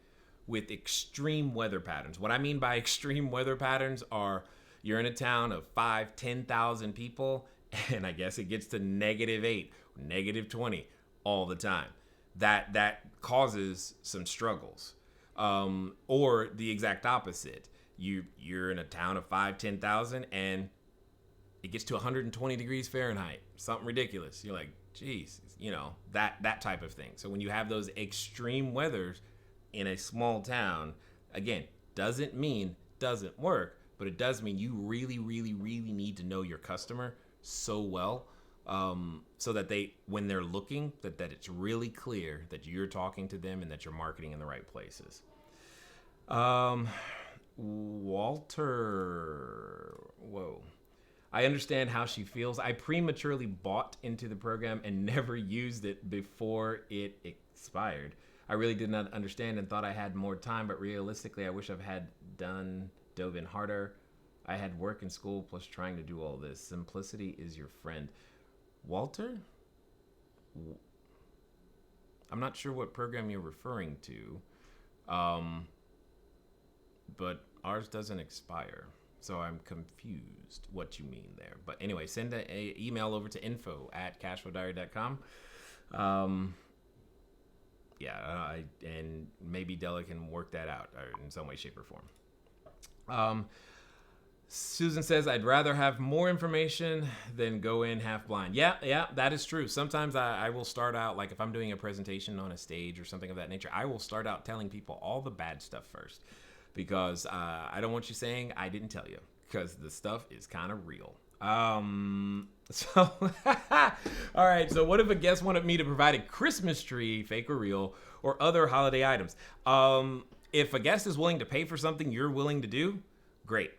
with extreme weather patterns. What I mean by extreme weather patterns are, you're in a town of 5,000-10,000 people, and I guess it gets to -8, -20 all the time. That causes some struggles. Or the exact opposite. You're in a town of 5,000-10,000, and it gets to 120 degrees Fahrenheit, something ridiculous. You're like, geez, that type of thing. So when you have those extreme weathers in a small town, again, doesn't mean doesn't work, but it does mean you really, really, really need to know your customer so well so that when they're looking, that it's really clear that you're talking to them and that you're marketing in the right places. Walter, whoa. I understand how she feels. I prematurely bought into the program and never used it before it expired. I really did not understand and thought I had more time, but realistically, I wish I've dove in harder. I had work and school plus trying to do all this. Simplicity is your friend. Walter? I'm not sure what program you're referring to, but ours doesn't expire. So I'm confused what you mean there. But anyway, send an email over to info@cashflowdiary.com. And maybe Della can work that out in some way, shape, or form. Susan says, I'd rather have more information than go in half blind. Yeah, that is true. Sometimes I will start out, like if I'm doing a presentation on a stage or something of that nature, I will start out telling people all the bad stuff first. Because I don't want you saying I didn't tell you, because the stuff is kind of real. All right, so what if a guest wanted me to provide a Christmas tree, fake or real, or other holiday items? If a guest is willing to pay for something you're willing to do, great.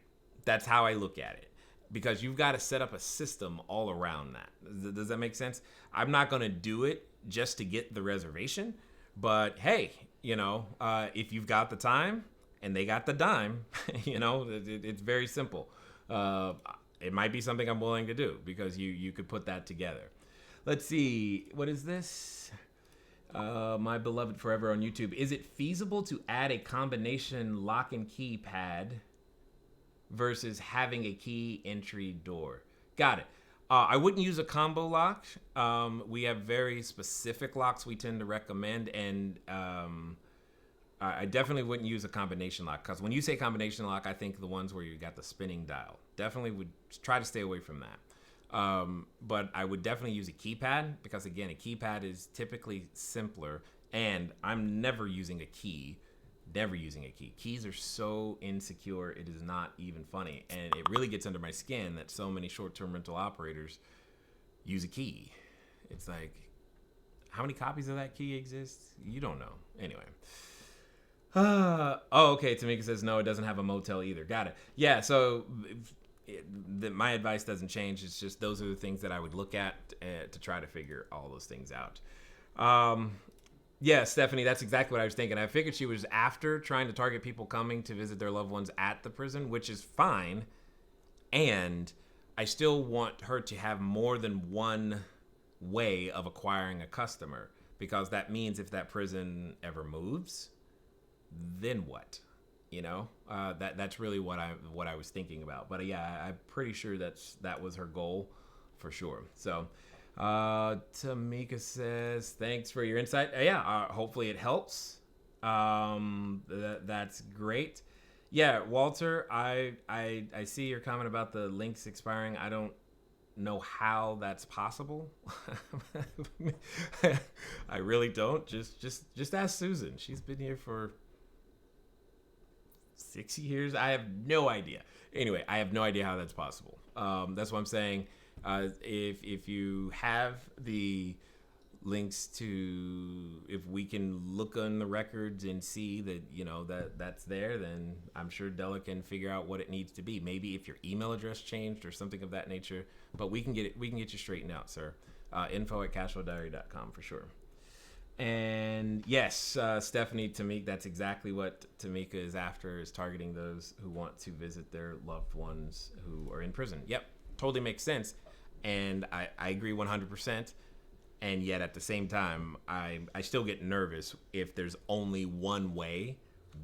That's how I look at it. Because you've got to set up a system all around that. Does that make sense? I'm not going to do it just to get the reservation. But hey, if you've got the time, and they got the dime, it's very simple. It might be something I'm willing to do because you could put that together. Let's see, what is this? My beloved forever on YouTube. Is it feasible to add a combination lock and key pad versus having a key entry door? Got it. I wouldn't use a combo lock. We have very specific locks we tend to recommend, and I definitely wouldn't use a combination lock, because when you say combination lock, I think the ones where you got the spinning dial. Definitely would try to stay away from that. But I would definitely use a keypad, because again, a keypad is typically simpler, and I'm never using a key. Never using a key. Keys are so insecure, it is not even funny. And it really gets under my skin that so many short-term rental operators use a key. It's like, how many copies of that key exist? You don't know. Anyway. Okay. Tamika says, no, it doesn't have a motel either. Got it. Yeah. So my advice doesn't change. It's just, those are the things that I would look at to try to figure all those things out. Yeah, Stephanie, that's exactly what I was thinking. I figured she was after trying to target people coming to visit their loved ones at the prison, which is fine. And I still want her to have more than one way of acquiring a customer, because that means if that prison ever moves, then what? That's really what I was thinking about. But yeah, I'm pretty sure that was her goal for sure. So Tamika says, thanks for your insight. Hopefully it helps. That's great. Yeah, Walter, I see your comment about the links expiring. I don't know how that's possible. I really don't. Just ask Susan. She's been here for 6 years. I have no idea. Anyway, I have no idea how that's possible. That's what I'm saying. If you have the links to, if we can look on the records and see that that's there, then I'm sure Della can figure out what it needs to be. Maybe if your email address changed or something of that nature, but we can get you straightened out, sir. info@cashflowdiary.com for sure. And yes, Stephanie, Tamika, that's exactly what Tamika is after, is targeting those who want to visit their loved ones who are in prison. Yep, totally makes sense. And I agree 100%. And yet at the same time, I still get nervous if there's only one way,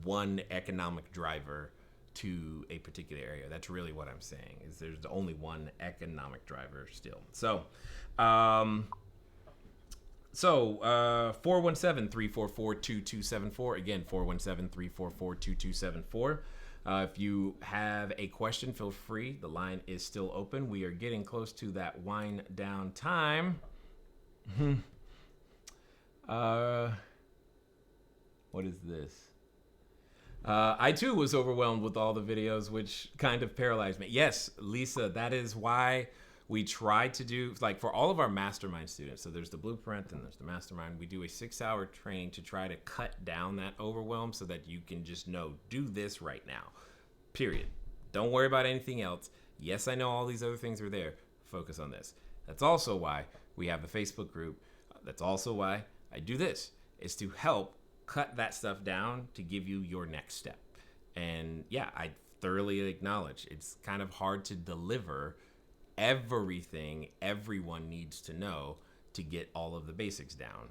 one economic driver to a particular area. That's really what I'm saying, is there's only one economic driver still. So, 417-344-2274. Again, 417-344-2274. If you have a question, feel free. The line is still open. We are getting close to that wind down time. What is this? I too was overwhelmed with all the videos, which kind of paralyzed me. Yes, Lisa, that is why We try to do, like, for all of our Mastermind students, so there's the Blueprint and there's the Mastermind, we do a 6-hour training to try to cut down that overwhelm so that you can just know, do this right now, period. Don't worry about anything else. Yes, I know all these other things are there. Focus on this. That's also why we have a Facebook group. That's also why I do this, is to help cut that stuff down to give you your next step. And yeah, I thoroughly acknowledge it's kind of hard to deliver everything everyone needs to know to get all of the basics down.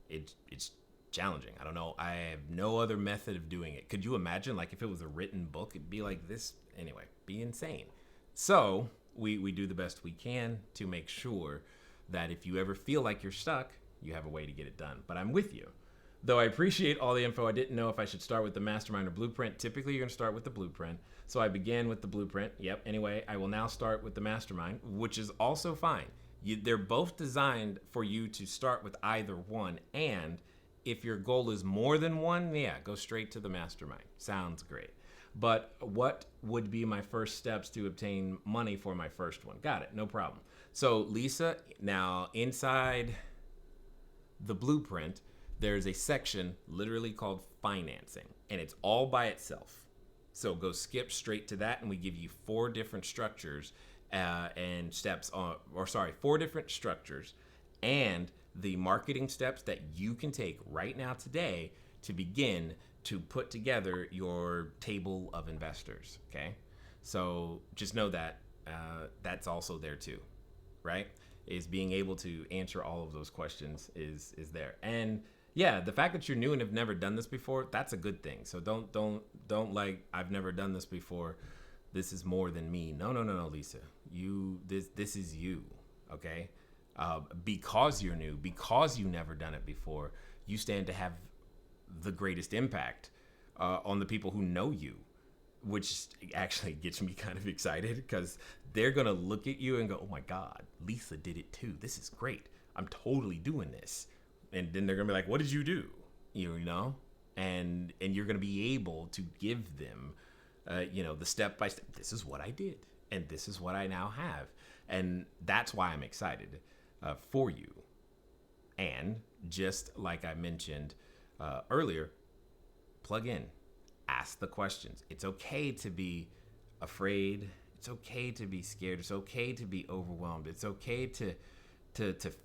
It's challenging. I don't know. I have no other method of doing it. Could you imagine, like, if it was a written book, it'd be like this? Anyway, be insane. So we do the best we can to make sure that if you ever feel like you're stuck, you have a way to get it done. But I'm with you. Though I appreciate all the info, I didn't know if I should start with the Mastermind or Blueprint. Typically, you're going to start with the Blueprint. So I began with the Blueprint. Yep. Anyway, I will now start with the Mastermind, which is also fine. They're both designed for you to start with either one. And if your goal is more than one, yeah, go straight to the Mastermind. Sounds great. But what would be my first steps to obtain money for my first one? Got it. No problem. So Lisa, now inside the Blueprint, there's a section literally called financing, and it's all by itself. So go skip straight to that, and we give you 4 different structures and steps on, 4 different structures and the marketing steps that you can take right now today to begin to put together your table of investors. Okay. So just know that that's also there too, right? Is being able to answer all of those questions is there. And yeah, the fact that you're new and have never done this before, that's a good thing. So don't like, I've never done this before, this is more than me. No, Lisa. This is you, okay? Because you're new, because you've never done it before, you stand to have the greatest impact on the people who know you, which actually gets me kind of excited because they're going to look at you and go, oh my God, Lisa did it too. This is great. I'm totally doing this. And then they're going to be like, what did you do? You know? And you're going to be able to give them, the step-by-step, this is what I did. And this is what I now have. And that's why I'm excited for you. And just like I mentioned earlier, plug in, ask the questions. It's okay to be afraid. It's okay to be scared. It's okay to be overwhelmed. It's okay to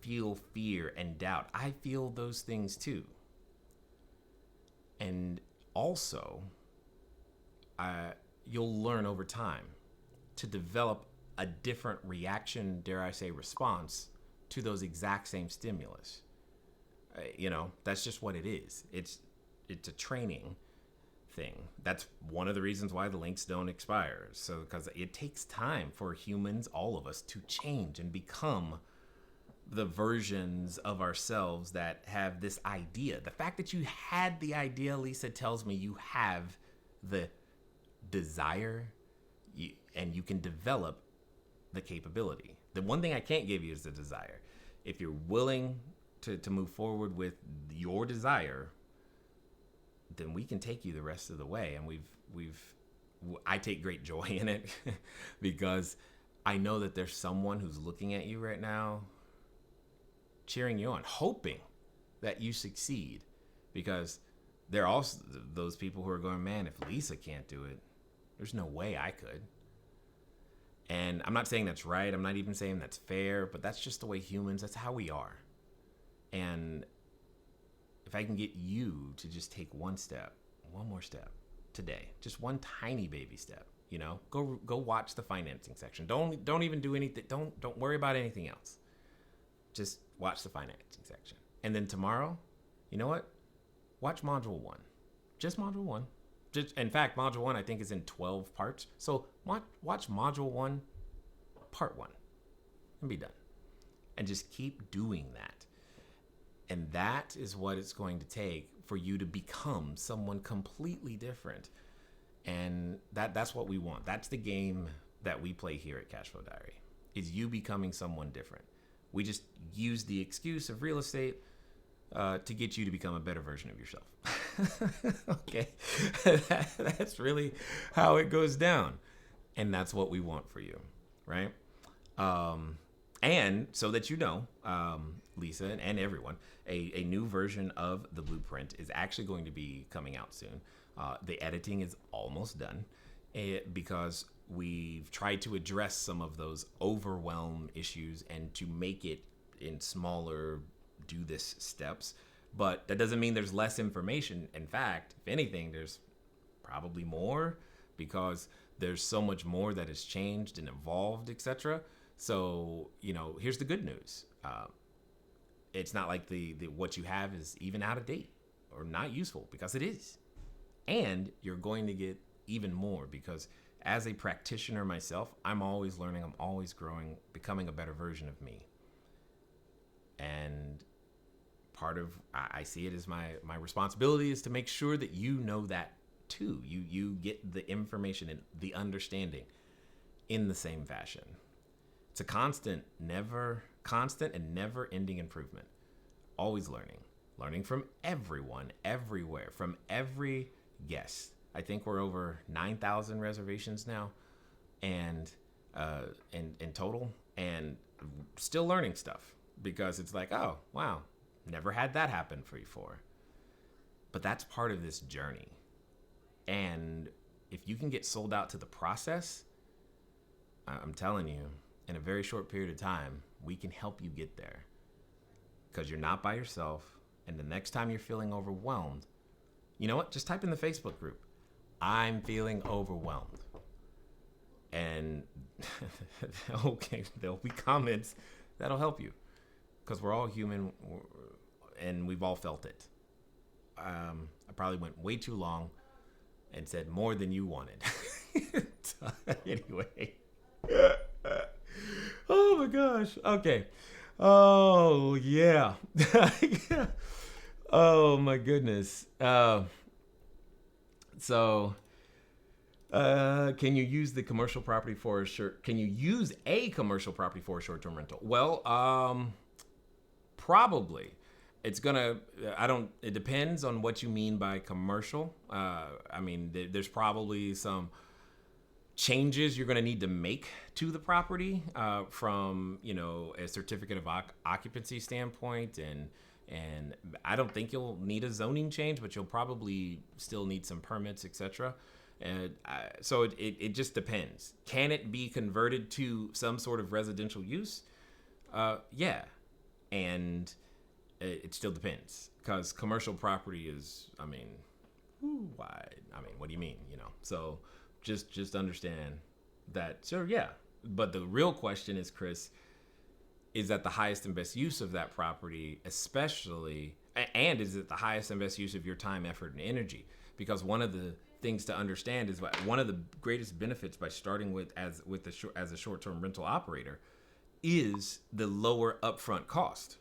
feel fear and doubt. I feel those things too. And also, you'll learn over time to develop a different reaction, dare I say, response to those exact same stimulus. That's just what it is. It's a training thing. That's one of the reasons why the links don't expire. So, because it takes time for humans, all of us, to change and become the versions of ourselves that have this idea. The fact that you had the idea, Lisa, tells me you have the desire and you can develop the capability. The one thing I can't give you is the desire. If you're willing to move forward with your desire, then we can take you the rest of the way. And I take great joy in it because I know that there's someone who's looking at you right now, cheering you on, hoping that you succeed, because there are also those people who are going, man, if Lisa can't do it, there's no way I could. And I'm not saying that's right. I'm not even saying that's fair, but that's just the way humans, that's how we are. And if I can get you to just take one more step today, just one tiny baby step, go watch the financing section. Don't even do anything. Don't worry about anything else. Just watch the financing section. And then tomorrow, you know what? Watch module 1. Just module 1. In fact, module 1, I think, is in 12 parts. So watch module 1, part 1, and be done. And just keep doing that. And that is what it's going to take for you to become someone completely different. And that's what we want. That's the game that we play here at Cashflow Diary, is you becoming someone different. We just use the excuse of real estate to get you to become a better version of yourself. Okay. That's really how it goes down. And that's what we want for you, right? And so that you know, Lisa and everyone, a new version of the blueprint is actually going to be coming out soon. The editing is almost done because we've tried to address some of those overwhelm issues and to make it in smaller do this steps. But that doesn't mean there's less information. In fact, if anything, there's probably more because there's so much more that has changed and evolved, etc. So, here's the good news. It's not like the what you have is even out of date or not useful, because it is. And you're going to get even more, because as a practitioner myself, I'm always learning, I'm always growing, becoming a better version of me. And part of, I see it as my responsibility is to make sure that you know that too. You get the information and the understanding in the same fashion. It's a constant and never ending improvement. Always learning from everyone, everywhere, from every guest. I think we're over 9,000 reservations now, and in total, and still learning stuff, because it's like, oh wow, never had that happen before. But that's part of this journey. And if you can get sold out to the process, I'm telling you, in a very short period of time, we can help you get there, because you're not by yourself. And the next time you're feeling overwhelmed, you know what? Just type in the Facebook group, I'm feeling overwhelmed. And okay, there'll be comments that'll help you, because we're all human and we've all felt it. I probably went way too long and said more than you wanted. Anyway. Oh my gosh. Okay. Oh yeah. Oh my goodness. So can you use the commercial property for a can you use a commercial property for a short-term rental? Well, probably. It's gonna, it depends on what you mean by commercial. I mean, there's probably some changes you're going to need to make to the property from, a certificate of occupancy standpoint. And I don't think you'll need a zoning change, but you'll probably still need some permits, etc. And so it just depends. Can it be converted to some sort of residential use? Yeah. And it still depends, because commercial property is, wide. What do you mean? So just understand that. So yeah, but the real question is, Chris, is that the highest and best use of that property, especially, and is it the highest and best use of your time, effort, and energy? Because one of the things to understand is one of the greatest benefits by starting as a short-term rental operator is the lower upfront cost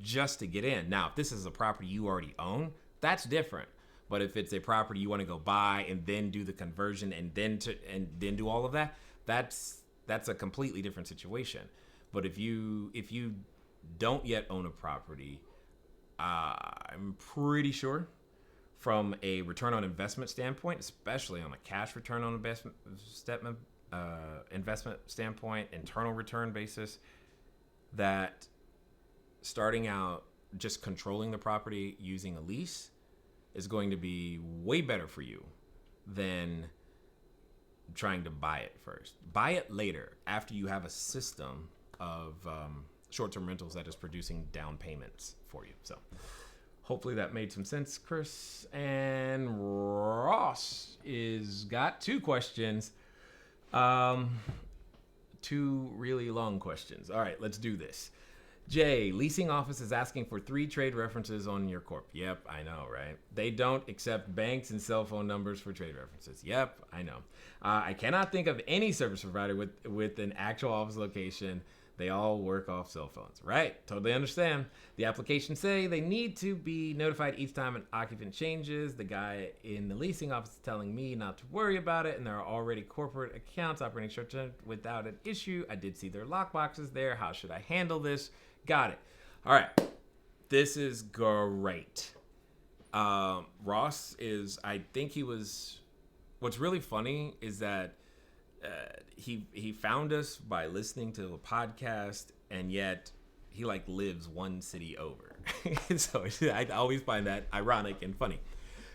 just to get in. Now, if this is a property you already own, that's different. But if it's a property you want to go buy and then do the conversion and then do all of that, that's a completely different situation. But if you don't yet own a property, I'm pretty sure from a return on investment standpoint, especially on a cash return on investment standpoint, internal return basis, that starting out just controlling the property using a lease is going to be way better for you than trying to buy it first. Buy it later, after you have a system of short-term rentals that is producing down payments for you. So hopefully that made some sense, Chris. And Ross is got two questions. Two really long questions. All right, let's do this. Jay, leasing office is asking for 3 trade references on your corp. Yep, I know, right? They don't accept banks and cell phone numbers for trade references. Yep, I know. I cannot think of any service provider with an actual office location. They all work off cell phones. Right, totally understand. The applications say they need to be notified each time an occupant changes. The guy in the leasing office is telling me not to worry about it, and there are already corporate accounts operating short-term without an issue. I did see their lockboxes there. How should I handle this? Got it. All right. This is great. Ross is, I think he was, what's really funny is that he found us by listening to a podcast, and yet he like lives one city over. So I always find that ironic and funny.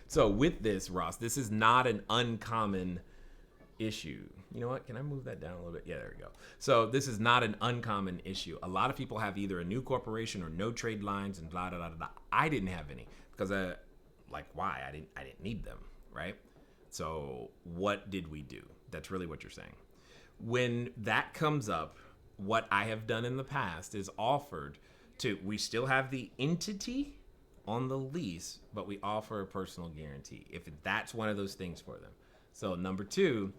So with this, Ross, this is not an uncommon issue. You know what? Can I move that down a little bit? Yeah, there we go. So this is not an uncommon issue. A lot of people have either a new corporation or no trade lines and blah, blah, blah, blah. I didn't have any because why? I didn't need them, right? So what did we do? That's really what you're saying. When that comes up, what I have done in the past is offered we still have the entity on the lease, but we offer a personal guarantee if that's one of those things for them. So number 2,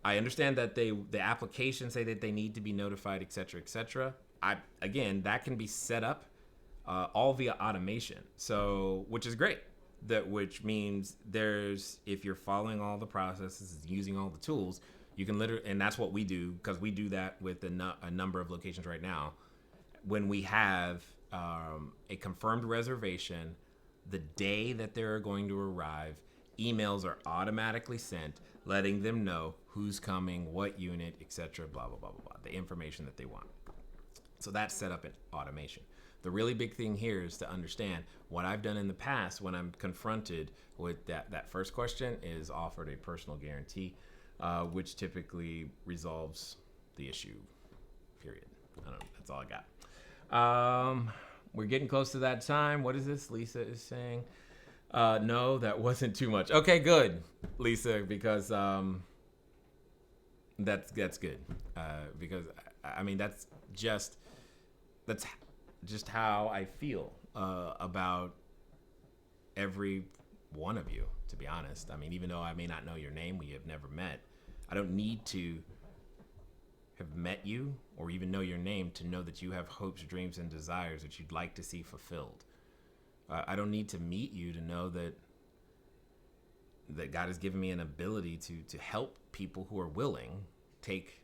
I understand that the applications say that they need to be notified, et cetera, et cetera. Again, that can be set up all via automation. So, which is great. Which means if you're following all the processes, using all the tools, you can literally, and that's what we do, because we do that with a number of locations right now. When we have a confirmed reservation, the day that they're going to arrive, emails are automatically sent, letting them know who's coming, what unit, etc., blah, blah, blah, blah, blah, the information that they want. So that's set up in automation. The really big thing here is to understand what I've done in the past when I'm confronted with that first question is offered a personal guarantee, which typically resolves the issue, period. I don't know. That's all I got. We're getting close to that time. What is this? Lisa is saying. No, that wasn't too much. Okay, good, Lisa, because that's good. Because I mean that's just how I feel about every one of you, to be honest. I mean, even though I may not know your name, we have never met. I don't need to have met you or even know your name to know that you have hopes, dreams, and desires that you'd like to see fulfilled. I don't need to meet you to know that God has given me an ability to help people who are willing take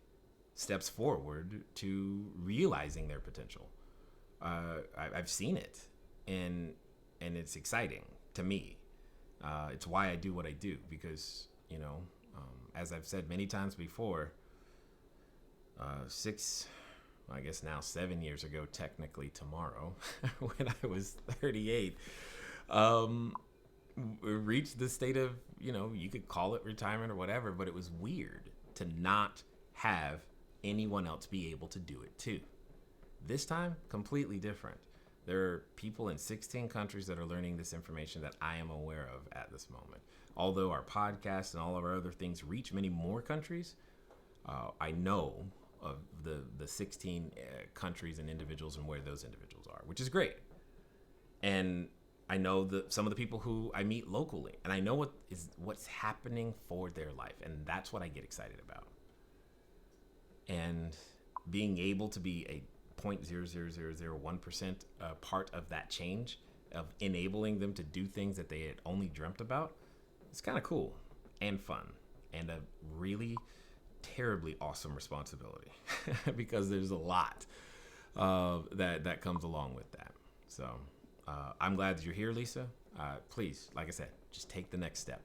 steps forward to realizing their potential. I've seen it, and it's exciting to me. It's why I do what I do, because as I've said many times before, 7 years ago, technically tomorrow, when I was 38, reached the state of, you could call it retirement or whatever, but it was weird to not have anyone else be able to do it too. This time, completely different. There are people in 16 countries that are learning this information that I am aware of at this moment. Although our podcast and all of our other things reach many more countries, I know of the 16 countries and individuals and where those individuals are, which is great. And I know some of the people who I meet locally, and I know what's happening for their life, and that's what I get excited about. And being able to be a 0.00001% part of that change, of enabling them to do things that they had only dreamt about, it's kind of cool and fun and a really terribly awesome responsibility because there's a lot that comes along with that. So I'm glad that you're here, Lisa. Please, like I said, just take the next step.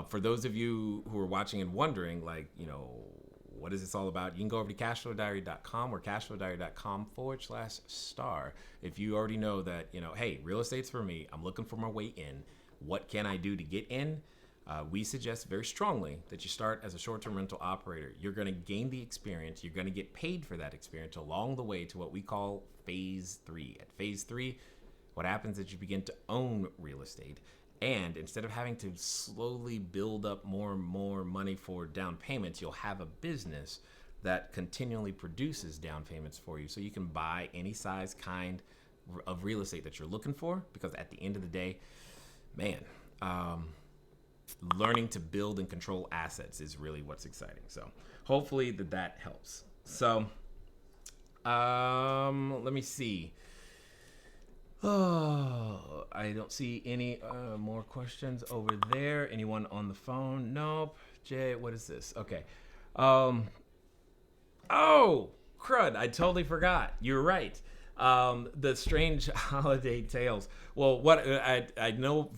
For those of you who are watching and wondering, what is this all about? You can go over to cashflowdiary.com or cashflowdiary.com/star. If you already know that, hey, real estate's for me. I'm looking for my way in. What can I do to get in? We suggest very strongly that you start as a short-term rental operator. You're going to gain the experience. You're going to get paid for that experience along the way to what we call phase 3. At phase 3, what happens is you begin to own real estate. And instead of having to slowly build up more and more money for down payments, you'll have a business that continually produces down payments for you. So you can buy any size, kind of real estate that you're looking for, because at the end of the day, man, learning to build and control assets is really what's exciting. So hopefully that helps. So let me see. Oh, I don't see any more questions over there. Anyone on the phone? Nope. Jay, what is this? Okay. Oh, crud. I totally forgot. You're right. The strange holiday tales. Well, what I know,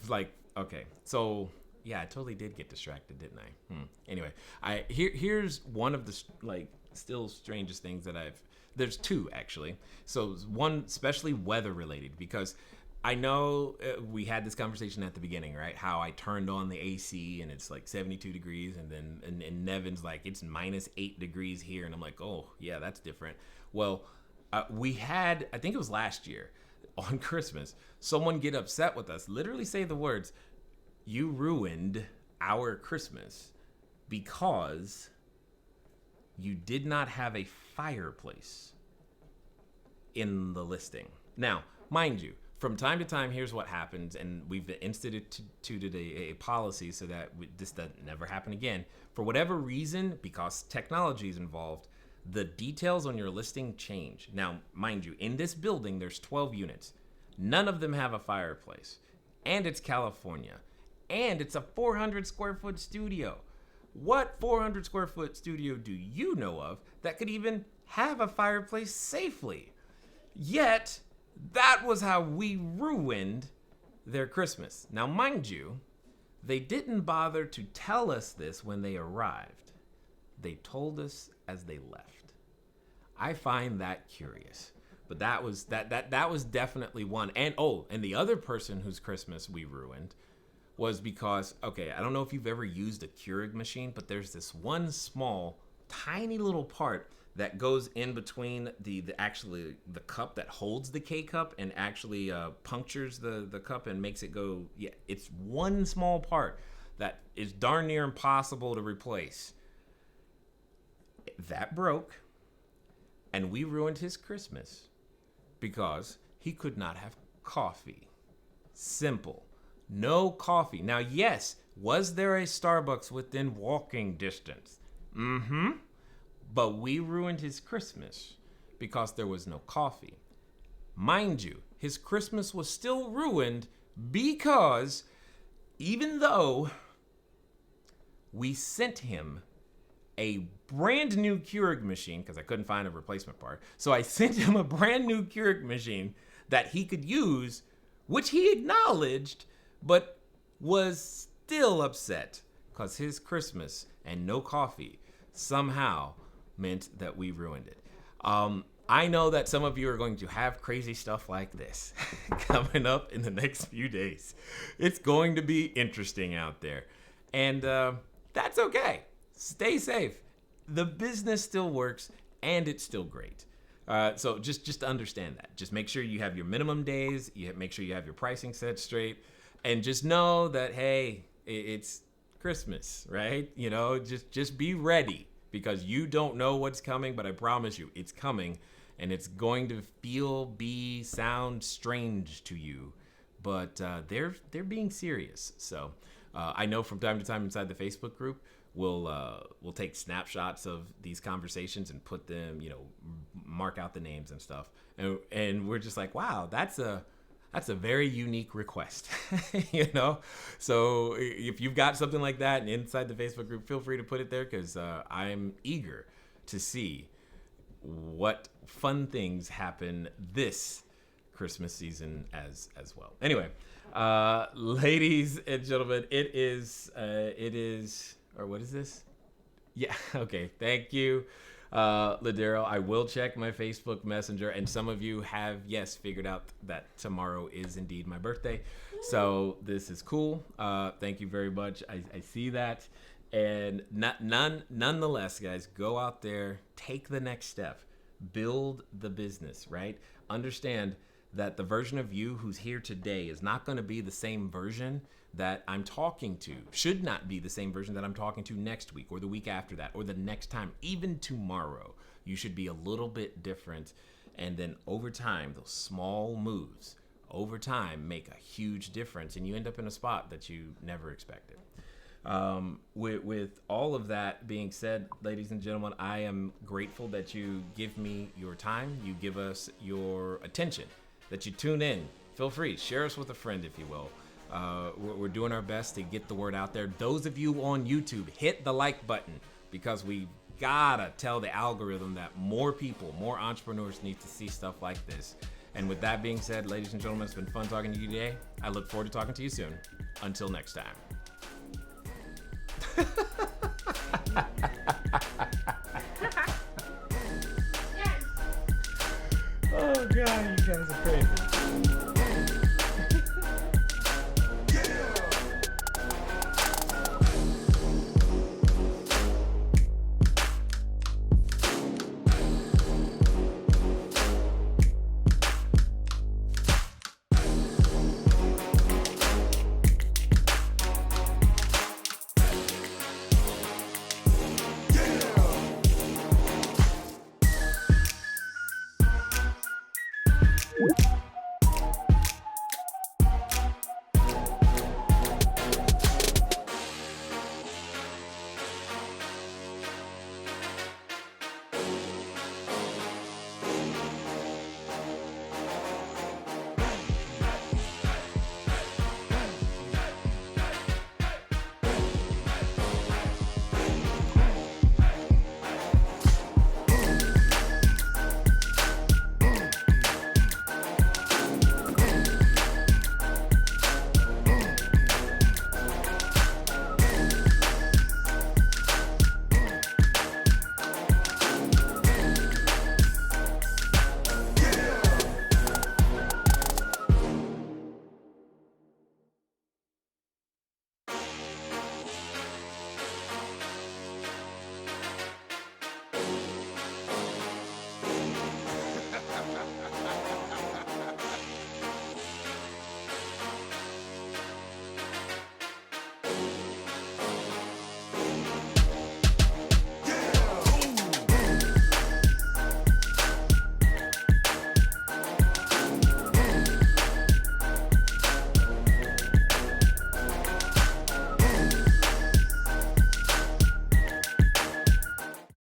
okay. So Yeah, I totally did get distracted, didn't I? Anyway, here's one of the still strangest things that there's two actually. So one especially weather related, because I know we had this conversation at the beginning, right? How I turned on the AC and it's like 72 degrees, and then and Nevin's like, it's -8 degrees here, and I'm like, oh yeah, that's different. Well, we had, I think it was last year on Christmas, someone get upset with us, literally say the words, "You ruined our Christmas because you did not have a fireplace in the listing." Now, mind you, from time to time, here's what happens, and we've instituted a policy so that this doesn't never happen again. For whatever reason, because technology is involved, the details on your listing change. Now, mind you, in this building, there's 12 units. None of them have a fireplace, and it's California, and it's a 400 square foot studio. What 400 square foot studio do you know of that could even have a fireplace safely? Yet, that was how we ruined their Christmas. Now, mind you, they didn't bother to tell us this when they arrived. They told us as they left. I find that curious. But that was definitely one. And the other person whose Christmas we ruined was because, okay, I don't know if you've ever used a Keurig machine, but there's this one small, tiny little part that goes in between the cup that holds the K-cup and actually punctures the cup and makes it go. Yeah, it's one small part that is darn near impossible to replace. That broke, and we ruined his Christmas because he could not have coffee. Simple. No coffee. Now, yes, was there a Starbucks within walking distance? Mm-hmm. But we ruined his Christmas because there was no coffee. Mind you, his Christmas was still ruined because even though we sent him a brand new Keurig machine, because I couldn't find a replacement part, so I sent him a brand new Keurig machine that he could use, which he acknowledged, but was still upset because his Christmas and no coffee somehow meant that we ruined it. I know that some of you are going to have crazy stuff like this coming up in the next few days. It's going to be interesting out there. And that's okay. Stay safe. The business still works and it's still great. So just understand that. Just make sure you have your minimum days. Make sure you have your pricing set straight. And just know that, hey, it's Christmas, right? You know, just be ready. Because you don't know what's coming, but I promise you, it's coming, and it's going to sound strange to you, but they're being serious. So I know from time to time inside the Facebook group, we'll take snapshots of these conversations and put them, mark out the names and stuff, and we're just like, wow, that's a very unique request, So if you've got something like that inside the Facebook group, feel free to put it there because I'm eager to see what fun things happen this Christmas season as well. Anyway, ladies and gentlemen, it is, or what is this? Yeah, okay, thank you. Ladero, I will check my Facebook Messenger, and some of you have, yes, figured out that tomorrow is indeed my birthday. So this is cool. Thank you very much. I see that. And nonetheless, guys, go out there, take the next step, build the business, right? Understand that the version of you who's here today is not going to be the same version that I'm talking to, should not be the same version that I'm talking to next week or the week after that or the next time, even tomorrow. You should be a little bit different. And then over time, those small moves over time make a huge difference, and you end up in a spot that you never expected. With all of that being said, ladies and gentlemen, I am grateful that you give me your time, you give us your attention, that you tune in. Feel free, share us with a friend, if you will. We're doing our best to get the word out there. Those of you on YouTube, hit the like button, because we gotta tell the algorithm that more people, more entrepreneurs need to see stuff like this. And with that being said, ladies and gentlemen, it's been fun talking to you today. I look forward to talking to you soon. Until next time. Oh god, you guys are crazy.